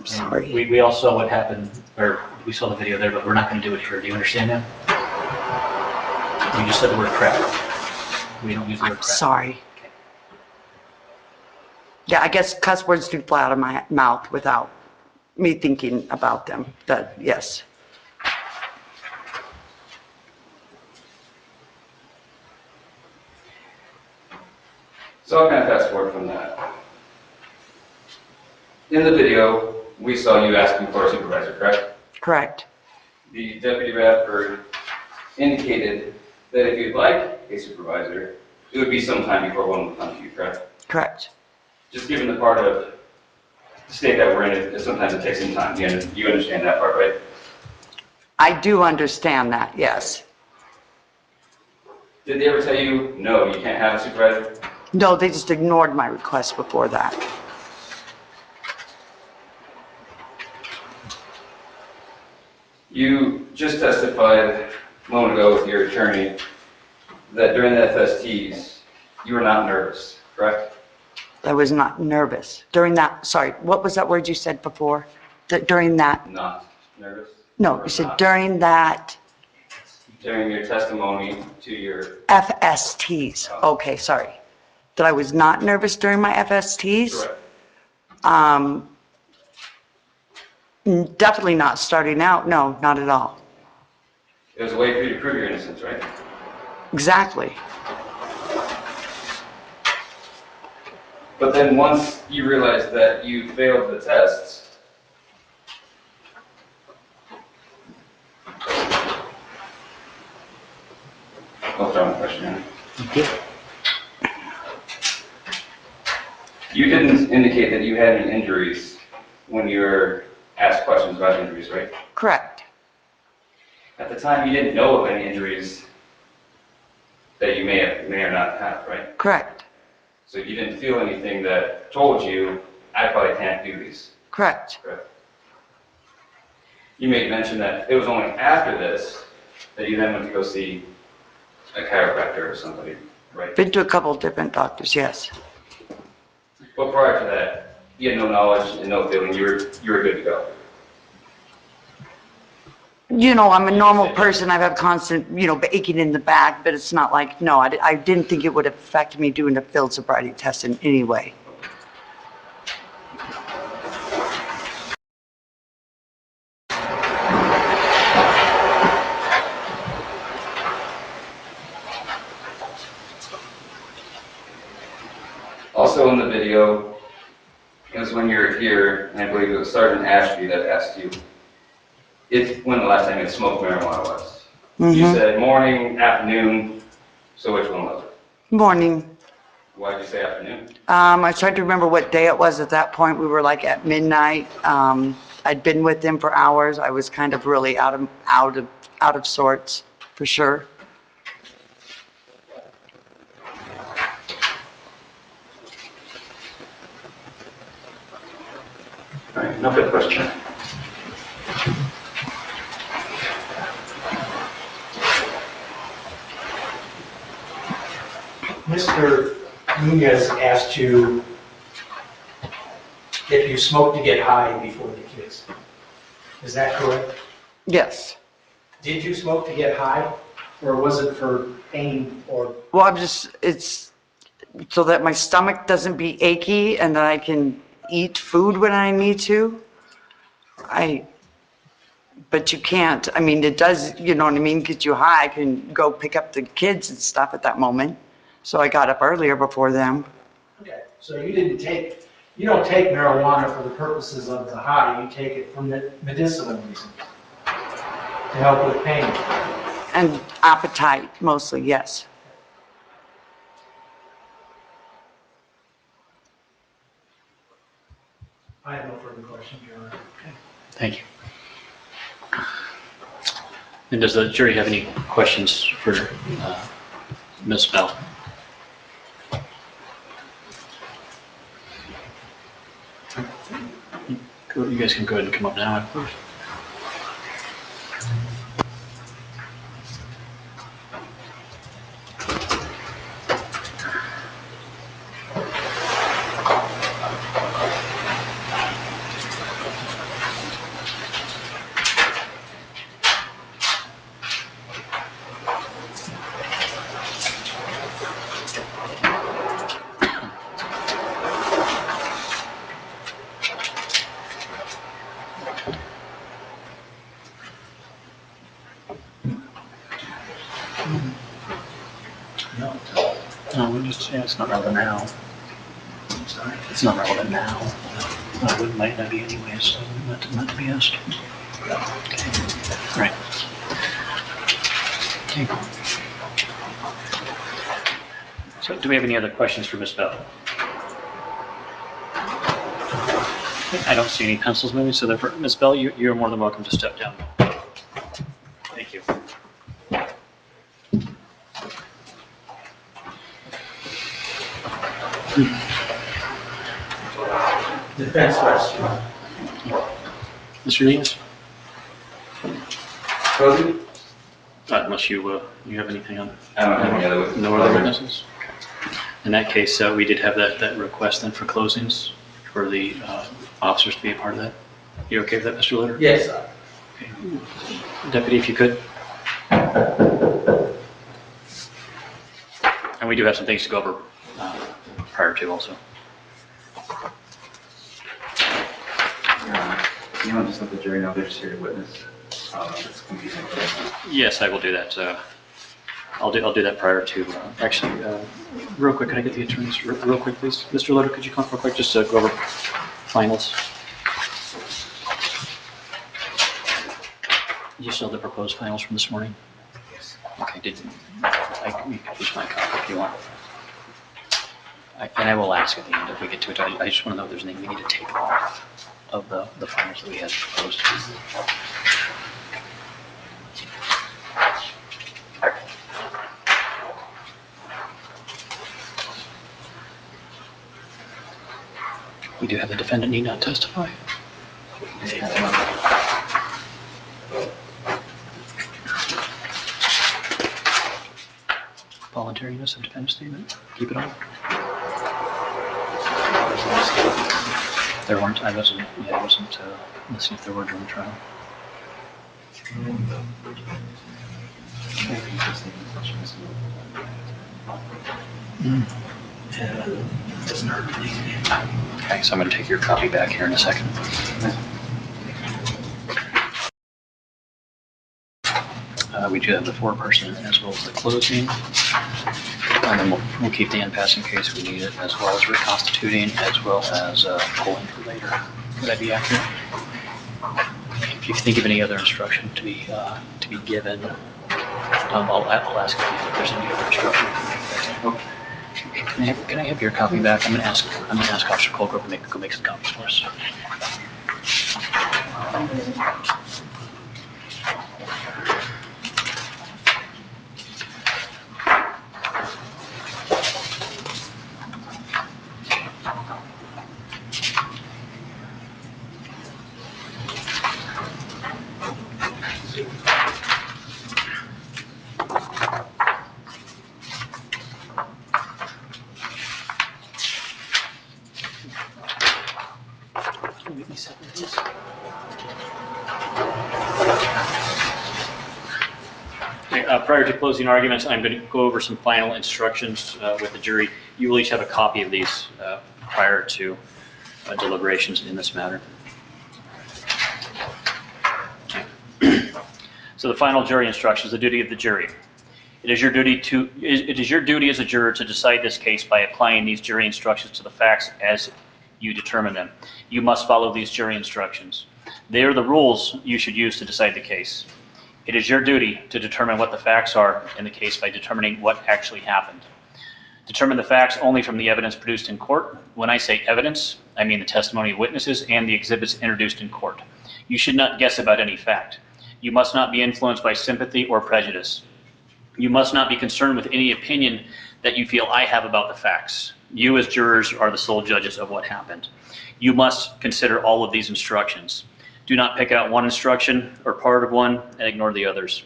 Sorry. We all saw what happened, or we saw the video there, but we're not going to do it here. Do you understand that? You just said the word crap. We don't use the word I'm crap. sorry. Okay. Yeah, I guess cuss words do fly out of my mouth without me thinking about them. That, yes. So I'll kind of fast forward from that. In the video, we saw you asking for a supervisor, correct? Correct. The Deputy Radford indicated that if you'd like a supervisor, it would be sometime before one would come to you, correct? Correct. Just given the part of the state that we're in, sometimes it takes some time. You understand that part, right? I do understand that, yes. Did they ever tell you, no, you can't have a supervisor? No, they just ignored my request before that. You just testified a moment ago with your attorney that during the FSTs, you were not nervous, correct? I was not nervous. During that, sorry, what was that word you said before? During that, Not nervous? no, Or you said not? during that During your testimony to your... FSTs. Okay, sorry. That I was not nervous during my FSTs? Correct. Definitely not starting out. No, not at all. It was a way for you to prove your innocence, right? Exactly. But then once you realized that you failed the tests, I'll throw my question in. You didn't indicate that you had any injuries when you were asked questions about injuries, right? Correct. At the time, you didn't know of any injuries that you may or not have, right? Correct. So you didn't feel anything that told you, I probably can't do these. Correct. Correct. you made mention that it was only after this that you then went to go see a chiropractor or somebody, right? Been to a couple different doctors, yes. But prior to that, you had no knowledge and no feeling, you were good to go. You know, I'm a normal person. I've had constant, aching in the back, but it's not like, no, I didn't think it would affect me doing a field sobriety test in any way. Also in the video, is when you were here, and I believe it was Sergeant Ashby that asked you when the last time you had smoked marijuana was. You said morning, afternoon, so which one was it? Morning. Why did you say afternoon? I tried to remember what day it was at that point. We were like at midnight. I'd been with him for hours. I was kind of really out of sorts, for sure. All right, no further question. Mr. Nunez asked you if you smoked to get high before the kids. Is that correct? Yes. Did you smoke to get high, or was it for pain or? Well, it's so that my stomach doesn't be achy and that I can eat food when I need to. But you can't, it does, you know what I mean, get you high. I can go pick up the kids and stuff at that moment. So I got up earlier before them. Okay, so you don't take marijuana for the purposes of the high, you take it for medicinal reasons, to help with pain. And appetite, mostly, yes. I have no further questions, Your Honor. Thank you. And does the jury have any questions for Ms. Bell? You guys can go ahead and come up now, I believe. No, it's not relevant now. I'm sorry. It's not relevant now. It might not be anyway, so not to be asked. Okay. All right. Okay. So do we have any other questions for Ms. Bell? I don't see any pencils moving, so therefore, Ms. Bell, you're more than welcome to step down. Thank you. Defense question. Mr. Diaz? Cody? Unless you have anything on? I don't have any other witnesses. No other witnesses? Okay. In that case, we did have that request then for closings for the officers to be a part of that. You okay with that, Mr. Litter? Yes, sir. Okay. Deputy, if you could. And we do have some things to go over prior to also. You don't just let the jury know they're just here to witness. It's confusing. Yes, I will do that. I'll do that prior to, actually, real quick, can I get the attorneys real quick, please? Mr. Litter, could you come up real quick, just to go over finals? You still have the proposed finals from this morning? Yes. Okay, you can use my copy if you want. And I will ask at the end if we get to it. I just want to know if there's anything we need to take off of the finals that we had proposed. We do have the defendant need not testify. voluntariness of defendant's statement? Keep it on. There weren't, I wasn't listening if there were during the trial. Okay, so I'm going to take your copy back here in a second. We do have the foreperson as well as the closing. And then we'll keep the in-pass in case we need it, as well as reconstituting, as well as pulling for later. Would that be accurate? If you think of any other instruction to be given, I'll ask if there's any other instruction. Can I have your copy back? I'm going to ask Officer Colgrove to go make some copies for us. Prior to closing arguments, I'm going to go over some final instructions with the jury. You will each have a copy of these prior to deliberations in this matter. So the final jury instructions, the duty of the jury. It is your duty as a juror to decide this case by applying these jury instructions to the facts as you determine them. You must follow these jury instructions. They are the rules you should use to decide the case. It is your duty to determine what the facts are in the case by determining what actually happened. Determine the facts only from the evidence produced in court. When I say evidence, I mean the testimony of witnesses and the exhibits introduced in court. You should not guess about any fact. You must not be influenced by sympathy or prejudice. You must not be concerned with any opinion that you feel I have about the facts. You as jurors are the sole judges of what happened. You must consider all of these instructions. Do not pick out one instruction or part of one and ignore the others.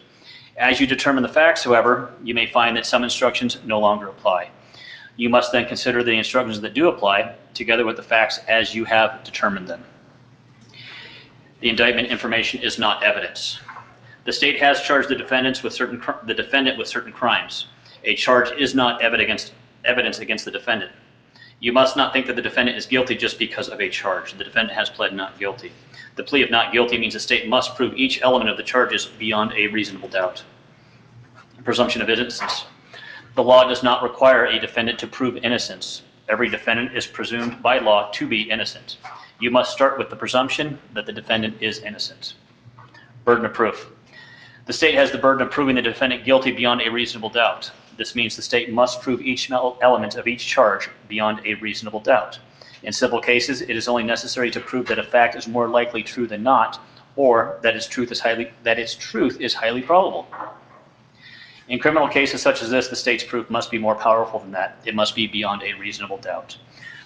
As you determine the facts, however, you may find that some instructions no longer apply. You must then consider the instructions that do apply together with the facts as you have determined them. The indictment information is not evidence. The state has charged the defendant with certain crimes. A charge is not evidence against the defendant. You must not think that the defendant is guilty just because of a charge. The defendant has pled not guilty. The plea of not guilty means the state must prove each element of the charges beyond a reasonable doubt. Presumption of innocence. The law does not require a defendant to prove innocence. Every defendant is presumed by law to be innocent. You must start with the presumption that the defendant is innocent. Burden of proof. The state has the burden of proving the defendant guilty beyond a reasonable doubt. This means the state must prove each element of each charge beyond a reasonable doubt. In civil cases, it is only necessary to prove that a fact is more likely true than not, or that its truth is highly probable. In criminal cases such as this, the state's proof must be more powerful than that. It must be beyond a reasonable doubt.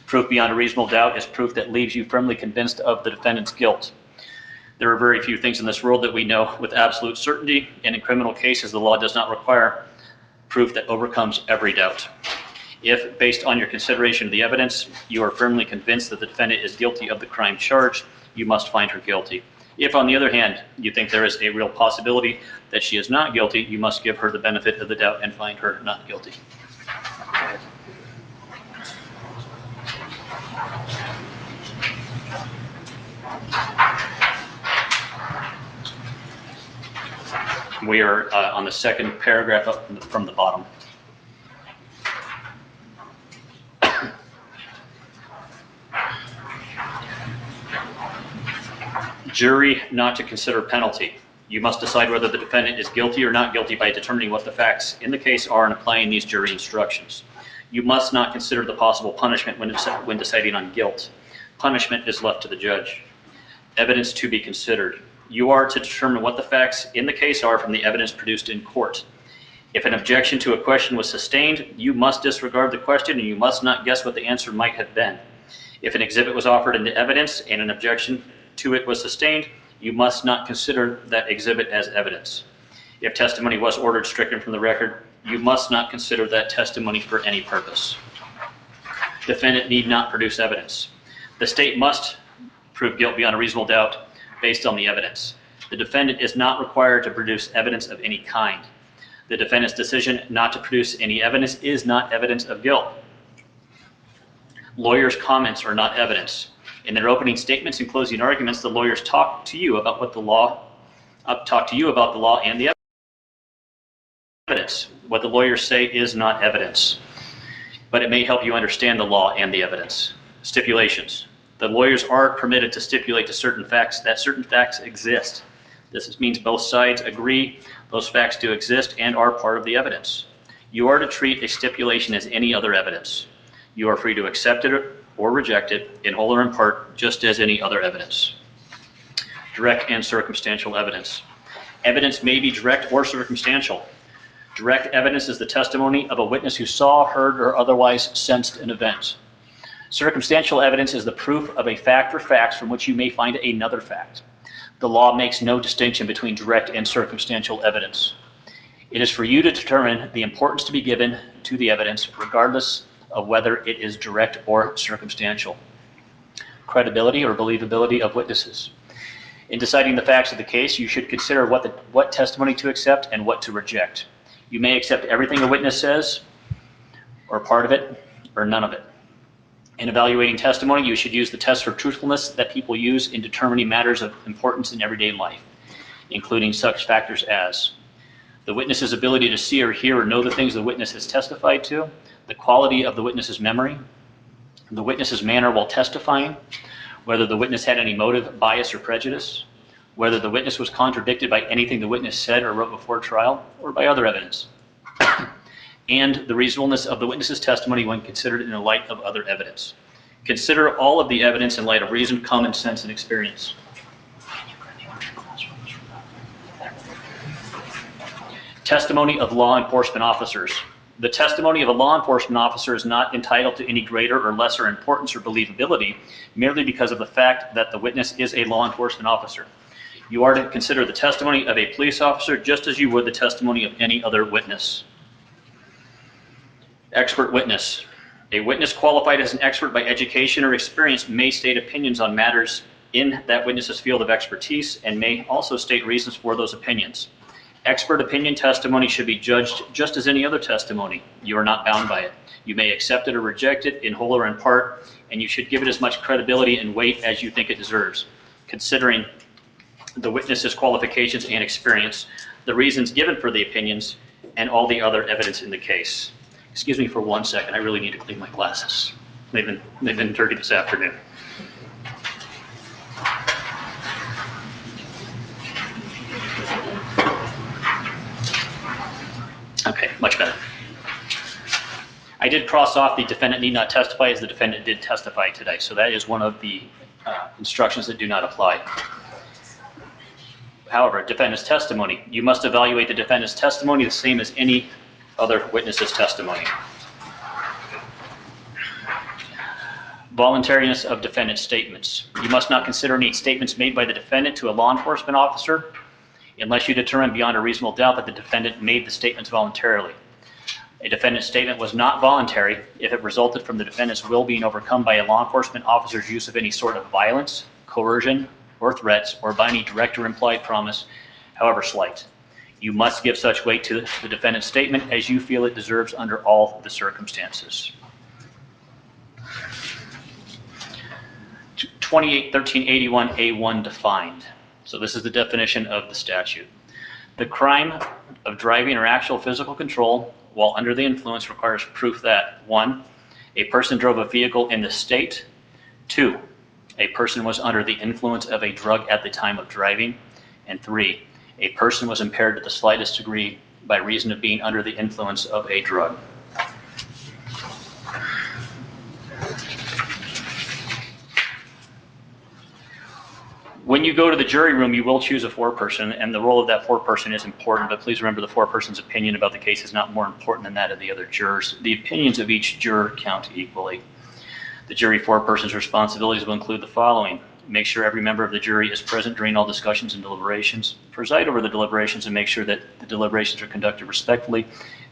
Proof beyond a reasonable doubt is proof that leaves you firmly convinced of the defendant's guilt. There are very few things in this world that we know with absolute certainty, and in criminal cases, the law does not require proof that overcomes every doubt. If, based on your consideration of the evidence, you are firmly convinced that the defendant is guilty of the crime charged, you must find her guilty. If, on the other hand, you think there is a real possibility that she is not guilty, you must give her the benefit of the doubt and find her not guilty. We are on the second paragraph up from the bottom. Jury not to consider penalty. You must decide whether the defendant is guilty or not guilty by determining what the facts in the case are and applying these jury instructions. You must not consider the possible punishment when deciding on guilt. Punishment is left to the judge. Evidence to be considered. You are to determine what the facts in the case are from the evidence produced in court. If an objection to a question was sustained, you must disregard the question and you must not guess what the answer might have been. If an exhibit was offered into evidence and an objection to it was sustained, you must not consider that exhibit as evidence. If testimony was ordered stricken from the record, You must not consider that testimony for any purpose. Defendant need not produce evidence. The state must prove guilt beyond a reasonable doubt based on the evidence. The defendant is not required to produce evidence of any kind. The defendant's decision not to produce any evidence is not evidence of guilt. Lawyers' comments are not evidence. In their opening statements and closing arguments, the lawyers talk to you about the law and the evidence. What the lawyers say is not evidence, but it may help you understand the law and the evidence. Stipulations. The lawyers are permitted to stipulate to certain facts that certain facts exist. This means both sides agree those facts do exist and are part of the evidence. You are to treat a stipulation as any other evidence. You are free to accept it or reject it in whole or in part, just as any other evidence. Direct and circumstantial evidence. Evidence may be direct or circumstantial. Direct evidence is the testimony of a witness who saw, heard, or otherwise sensed an event. Circumstantial evidence is the proof of a fact or facts from which you may find another fact. The law makes no distinction between direct and circumstantial evidence. It is for you to determine the importance to be given to the evidence, regardless of whether it is direct or circumstantial. Credibility or believability of witnesses. In deciding the facts of the case, you should consider what testimony to accept and what to reject. You may accept everything a witness says, or part of it, or none of it. In evaluating testimony, you should use the test for truthfulness that people use in determining matters of importance in everyday life, including such factors as the witness's ability to see or hear or know the things the witness has testified to, the quality of the witness's memory, the witness's manner while testifying, whether the witness had any motive, bias, or prejudice, whether the witness was contradicted by anything the witness said or wrote before trial, or by other evidence, and the reasonableness of the witness's testimony when considered in the light of other evidence. Consider all of the evidence in light of reason, common sense, and experience. Testimony of law enforcement officers. The testimony of a law enforcement officer is not entitled to any greater or lesser importance or believability merely because of the fact that the witness is a law enforcement officer. You are to consider the testimony of a police officer just as you would the testimony of any other witness. Expert witness. A witness qualified as an expert by education or experience may state opinions on matters in that witness's field of expertise and may also state reasons for those opinions. Expert opinion testimony should be judged just as any other testimony. You are not bound by it. You may accept it or reject it in whole or in part, and you should give it as much credibility and weight as you think it deserves, considering the witness's qualifications and experience, the reasons given for the opinions, and all the other evidence in the case. Excuse me for 1 second. I really need to clean my glasses. They've been dirty this afternoon. Okay, much better. I did cross off the defendant need not testify as the defendant did testify today. So that is one of the instructions that do not apply. However, defendant's testimony. You must evaluate the defendant's testimony the same as any other witness's testimony. Voluntariness of defendant's statements. You must not consider any statements made by the defendant to a law enforcement officer unless you determine beyond a reasonable doubt that the defendant made the statements voluntarily. A defendant's statement was not voluntary if it resulted from the defendant's will being overcome by a law enforcement officer's use of any sort of violence, coercion, or threats, or by any direct or implied promise, however slight. You must give such weight to the defendant's statement as you feel it deserves under all the circumstances. 281381A1 defined. So this is the definition of the statute. The crime of driving or actual physical control while under the influence requires proof that 1, a person drove a vehicle in the state, 2, a person was under the influence of a drug at the time of driving, and 3, a person was impaired to the slightest degree by reason of being under the influence of a drug. When you go to the jury room, you will choose a foreperson, and the role of that foreperson is important, but please remember the foreperson's opinion about the case is not more important than that of the other jurors. The opinions of each juror count equally. The jury foreperson's responsibilities will include the following: make sure every member of the jury is present during all discussions and deliberations, preside over the deliberations, and make sure that the deliberations are conducted respectfully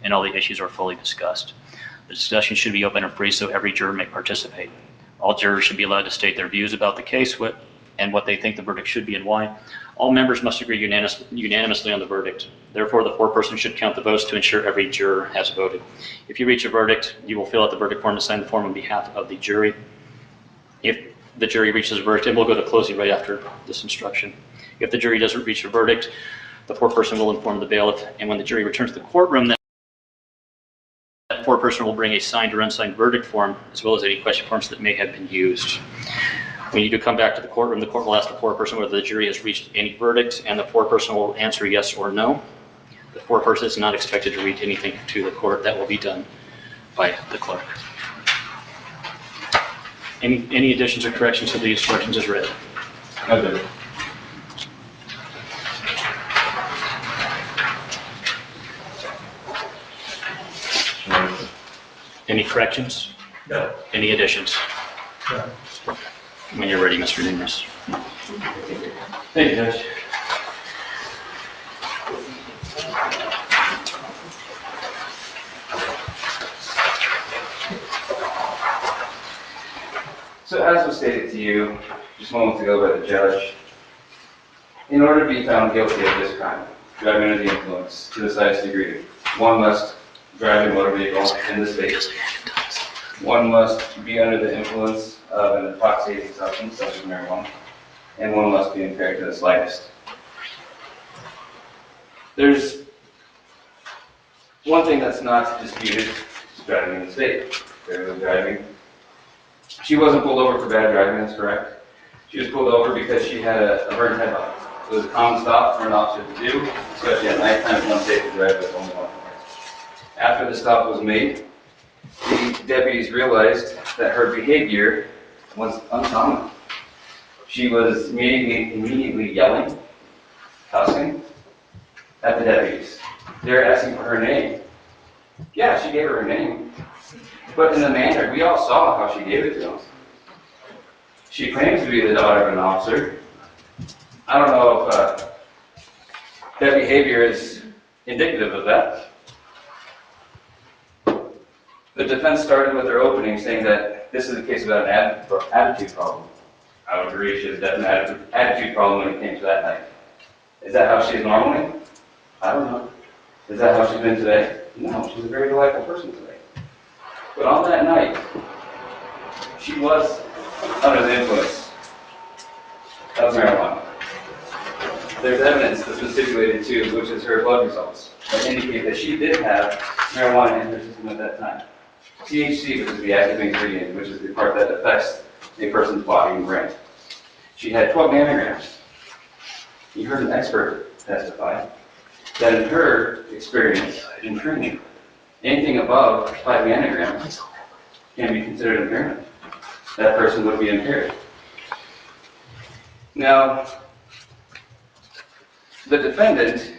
and all the issues are fully discussed. The discussion should be open and free so every juror may participate. All jurors should be allowed to state their views about the case and what they think the verdict should be and why. All members must agree unanimously on the verdict. Therefore, the foreperson should count the votes to ensure every juror has voted. If you reach a verdict, you will fill out the verdict form and sign the form on behalf of the jury. If the jury reaches a verdict, and we'll go to closing right after this instruction. If the jury doesn't reach a verdict, the foreperson will inform the bailiff, and when the jury returns to the courtroom, that foreperson will bring a signed or unsigned verdict form, as well as any question forms that may have been used. When you do come back to the courtroom, the court will ask the foreperson whether the jury has reached any verdict, and the foreperson will answer yes or no. The foreperson is not expected to read anything to the court. That will be done by the clerk. Any additions or corrections to the instructions as read? Okay. Any corrections? No. Any additions? No. When you're ready, Mr. Nunez. Thank you, Judge. So as was stated to you just moments ago by the judge, in order to be found guilty of this crime, driving under the influence to the slightest degree, one must drive a motor vehicle in the state. One must be under the influence of an intoxicating substance such as marijuana, and one must be impaired to the slightest. There's one thing that's not disputed: is driving in the state. Clearly driving. She wasn't pulled over for bad driving, that's correct. She was pulled over because she had a burnt headlight. It was a common stop for an officer to do, especially at nighttime. It's unsafe to drive with only one car. After the stop was made, the deputies realized that her behavior was uncommon. She was immediately yelling, cussing at the deputies. They're asking for her name. Yeah, she gave her name, but in the manner, we all saw how she gave it to them. She claims to be the daughter of an officer. I don't know if that behavior is indicative of that. The defense started with their opening saying that this is a case about an attitude problem. I would agree she has a definite attitude problem when it came to that night. Is that how she is normally? I don't know. Is that how she's been today? No, she's a very delightful person today. But on that night, she was under the influence of marijuana. There's evidence that's been stipulated too, which is her blood results, that indicate that she did have marijuana in her system at that time. THC, which is the active ingredient, which is the part that affects a person's body and brain. She had 12 nanograms. You heard an expert testify that in her experience in training, anything above 5 nanograms can be considered impairment. That person would be impaired. Now, the defendant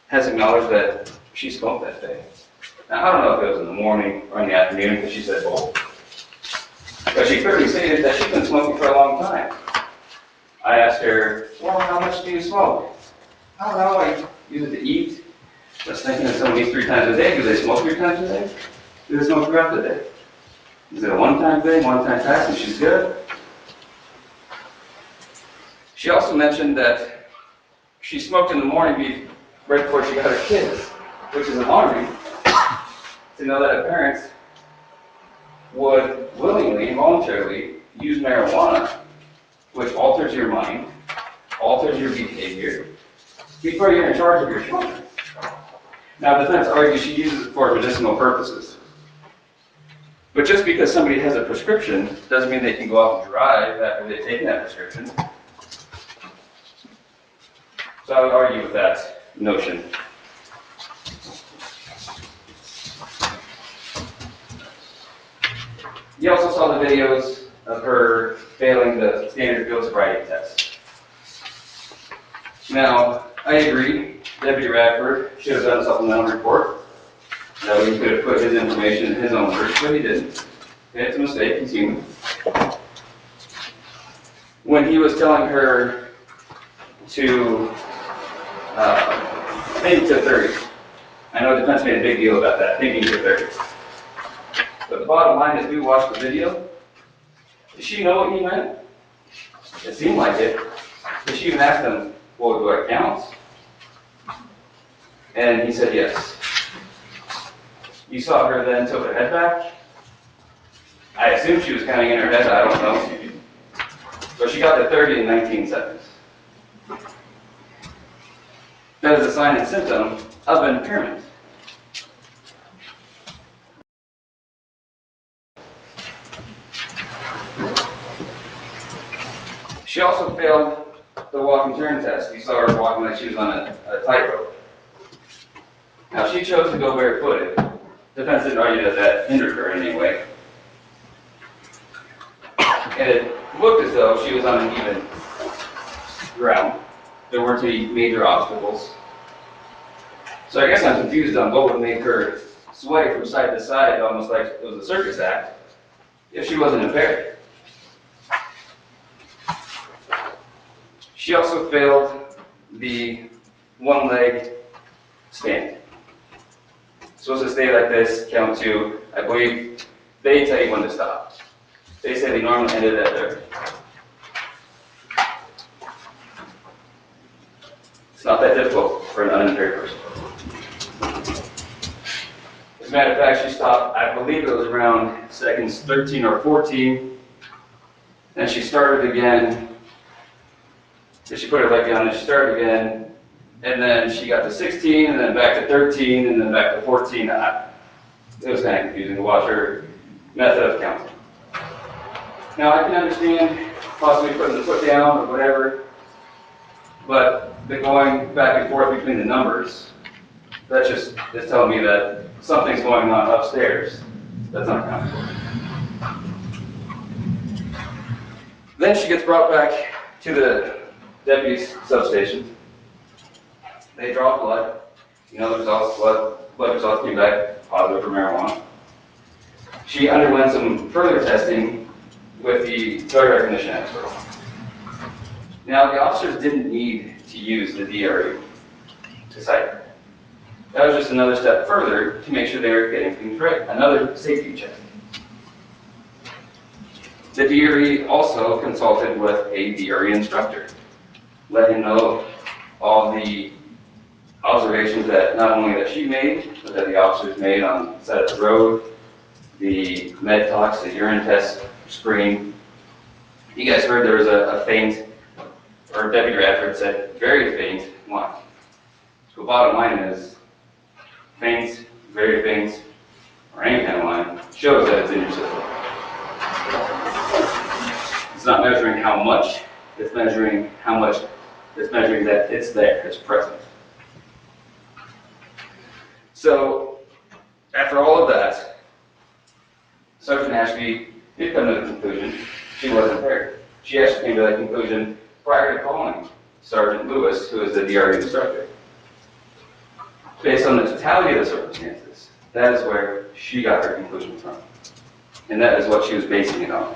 has acknowledged that she smoked that day. Now, I don't know if it was in the morning or in the afternoon, because she said both. But she clearly stated that she's been smoking for a long time. I asked her, well, how much do you smoke? I don't know, I use it to eat. I was thinking if someone eats 3 times a day, do they smoke 3 times a day? Do they smoke throughout the day? Is it a one-time thing, one-time pass, and she's good? She also mentioned that she smoked in the morning right before she got her kids, which is alarming to know that parents would willingly and voluntarily use marijuana, which alters your mind, alters your behavior, before you're in charge of your children. Now, the defense argues she uses it for medicinal purposes. But just because somebody has a prescription doesn't mean they can go out and drive after they've taken that prescription. So I would argue with that notion. You also saw the videos of her failing the standard field sobriety test. Now, I agree, Deputy Radford should have done a supplemental report. That way he could have put his information in his own words, but he didn't. Okay, it's a mistake, he's human. when he was telling her to think to 30. I know the defense made a big deal about that, thinking to 30. But the bottom line is, we watched the video. Did she know what he meant? It seemed like it. Did she even ask him, well, do I count? And he said yes. You saw her then tilt her head back. I assume she was counting in her head, I don't know. But she got to 30 in 19 seconds. That is a sign and symptom of impairment. She also failed the walk and turn test. You saw her walking like she was on a tightrope. Now, she chose to go barefooted. Defense didn't argue that that hindered her in any way. And it looked as though she was on an even ground. There weren't any major obstacles. So I guess I'm confused on what would make her sway from side to side, almost like it was a circus act, if she wasn't impaired. She also failed the one-leg stand. Supposed to stay like this, count 2. I believe they tell you when to stop. They say they normally ended at 30. It's not that difficult for an unimpaired person. As a matter of fact, she stopped, I believe it was around seconds 13 or 14. Then she started again. Then she put her leg down and she started again. And then she got to 16, and then back to 13, and then back to 14. It was kind of confusing to watch her method of counting. Now, I can understand possibly putting the foot down or whatever, but the going back and forth between the numbers, that just is telling me that something's going on upstairs that's not counted for. Then she gets brought back to the deputy's substation. They draw blood. You know, the results, blood results came back positive for marijuana. She underwent some further testing with the drug recognition expert. Now, the officers didn't need to use the DRE to cite her. That was just another step further to make sure they were getting things right, another safety check. The DRE also consulted with a DRE instructor, let him know all the observations that not only that she made, but that the officers made on the side of the road, the med tox, the urine test screen. You guys heard there was a faint, or Deputy Radford said, very faint whine. So the bottom line is, faint, very faint, or any kind of whine, shows that it's in your system. It's not measuring how much, it's measuring that it's there, it's present. So, after all of that, Sergeant Ashby did come to the conclusion she wasn't impaired. She actually came to that conclusion prior to calling Sergeant Lewis, who is the DRE instructor. Based on the totality of the circumstances, that is where she got her conclusion from. And that is what she was basing it on.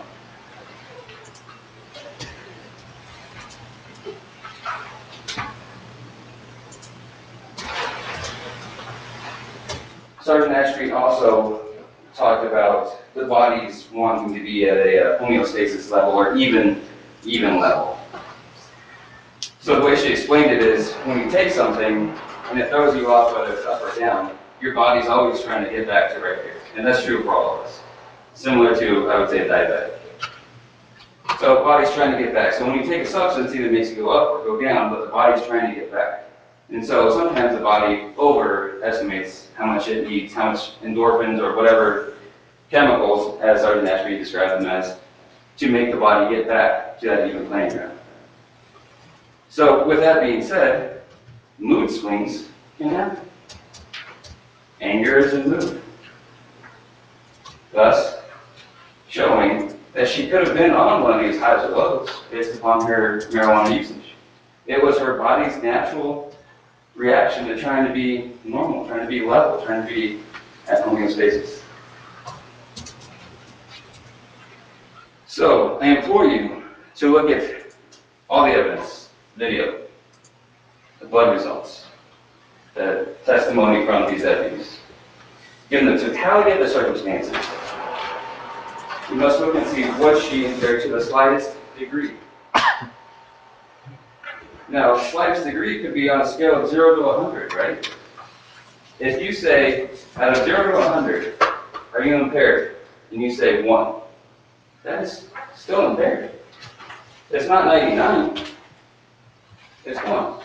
Sergeant Ashby also talked about the bodies wanting to be at a homeostasis level or even level. So the way she explained it is, when you take something and it throws you off, whether it's up or down, your body's always trying to get back to right here. And that's true for all of us. Similar to, I would say, a diabetic. So the body's trying to get back. So when you take a substance, either makes you go up or go down, but the body's trying to get back. And so sometimes the body overestimates how much it needs, how much endorphins or whatever chemicals, as Sergeant Ashby described them as, to make the body get back to that even playing ground. So with that being said, mood swings can happen. Anger is a mood. Thus, showing that she could have been on one of these highs or lows based upon her marijuana usage. It was her body's natural reaction to trying to be normal, trying to be level, trying to be at homeostasis. So I implore you to look at all the evidence, video, the blood results, the testimony from these deputies, given the totality of the circumstances, you must look and see was she impaired to the slightest degree. Now, slightest degree could be on a scale of 0 to 100, right? If you say, out of 0 to 100, are you impaired? And you say 1, that is still impaired. It's not 99, it's 1.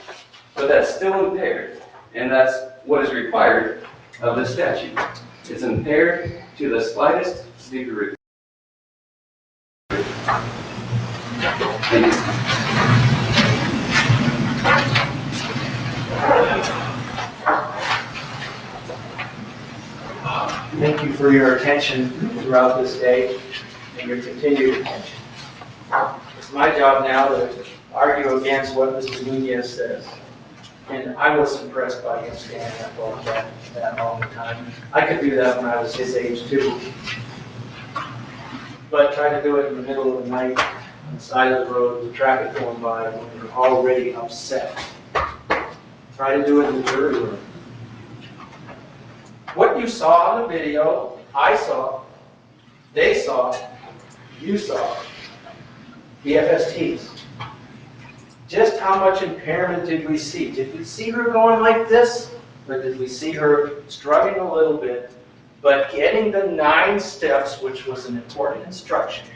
But that's still impaired, and that's what is required of the statute. It's impaired to the slightest degree. Thank you. Thank you for your attention throughout this day and your continued attention. It's my job now to argue against what Mr. Nunez says. And I was impressed by him standing up all that long time. I could do that when I was his age too. But try to do it in the middle of the night, on the side of the road, with traffic going by, when you're already upset. Try to do it in the jury room. What you saw on the video, I saw, they saw, you saw, the FSTs. Just how much impairment did we see? Did we see her going like this? Or did we see her struggling a little bit, but getting the 9 steps, which was an important instruction?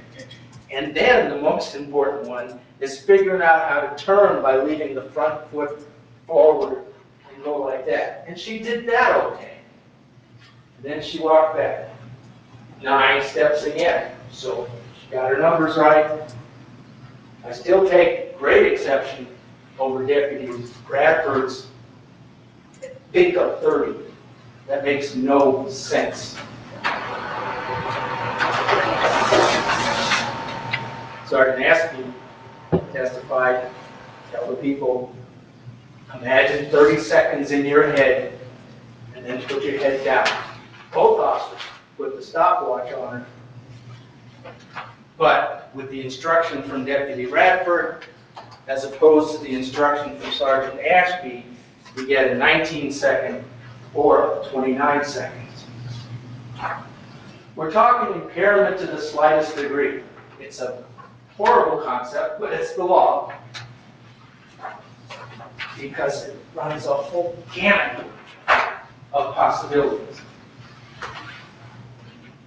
And then the most important one is figuring out how to turn by leaving the front foot forward and go like that. And she did that okay. And then she walked back. 9 steps again. So she got her numbers right. I still take great exception over Deputy Bradford's pick up 30. That makes no sense. Sergeant Askey testified, tell the people, imagine 30 seconds in your head and then put your head down. Both officers put the stopwatch on her. But with the instruction from Deputy Radford, as opposed to the instruction from Sergeant Ashby, we get a 19-second or 29 seconds. We're talking impairment to the slightest degree. It's a horrible concept, but it's the law, because it runs a whole gamut of possibilities.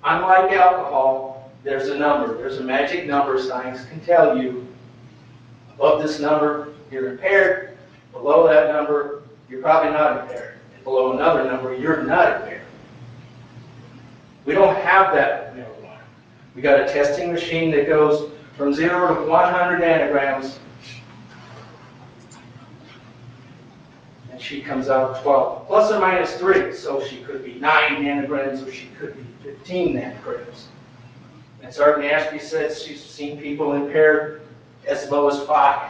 Unlike alcohol, there's a number. There's a magic number science can tell you. Above this number, you're impaired. Below that number, you're probably not impaired. And below another number, you're not impaired. We don't have that middle one. We got a testing machine that goes from 0 to 100 nanograms, and she comes out 12, plus or minus 3. So she could be 9 nanograms, or she could be 15 nanograms. And Sergeant Ashby says she's seen people impaired as low as 5.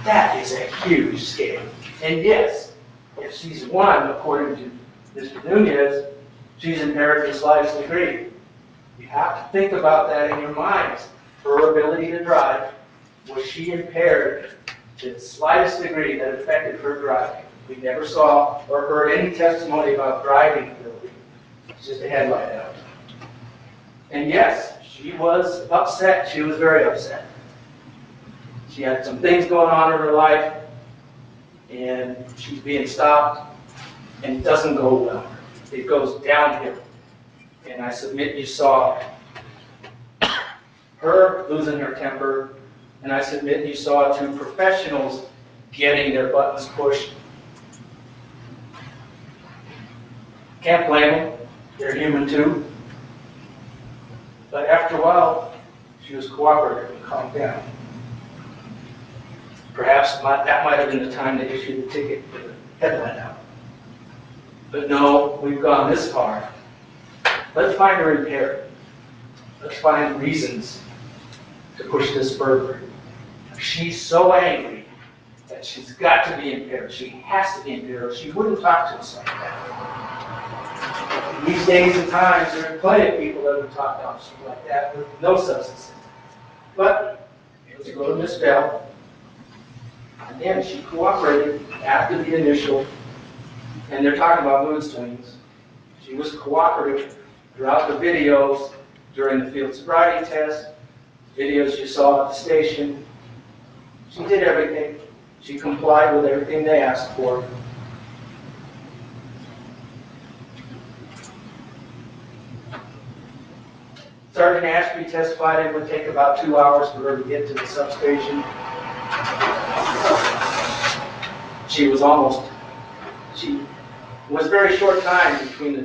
That is a huge scale. And yes, if she's 1, according to Mr. Nunez, she's impaired to the slightest degree. You have to think about that in your minds. Her ability to drive, was she impaired to the slightest degree that affected her driving? We never saw or heard any testimony about driving ability. It's just a headlight out. And yes, she was upset. She was very upset. She had some things going on in her life, and she's being stopped, and it doesn't go well. It goes downhill. And I submit you saw her losing her temper, and I submit you saw 2 professionals getting their buttons pushed. Can't blame them. They're human too. But after a while, she was cooperative and calmed down. Perhaps that might have been the time to issue the ticket for the headlight out. But no, we've gone this far. Let's find her impaired. Let's find reasons to push this further. She's so angry that she's got to be impaired. She has to be impaired. She wouldn't talk to us like that. These days and times, there are plenty of people that would talk to officers like that with no substance. But let's go to Miss Bell. Again, she cooperated after the initial, and they're talking about mood swings. She was cooperative throughout the videos during the field sobriety test, videos you saw at the station. She did everything. She complied with everything they asked for. Sergeant Ashby testified it would take about 2 hours for her to get to the substation. She was very short time between the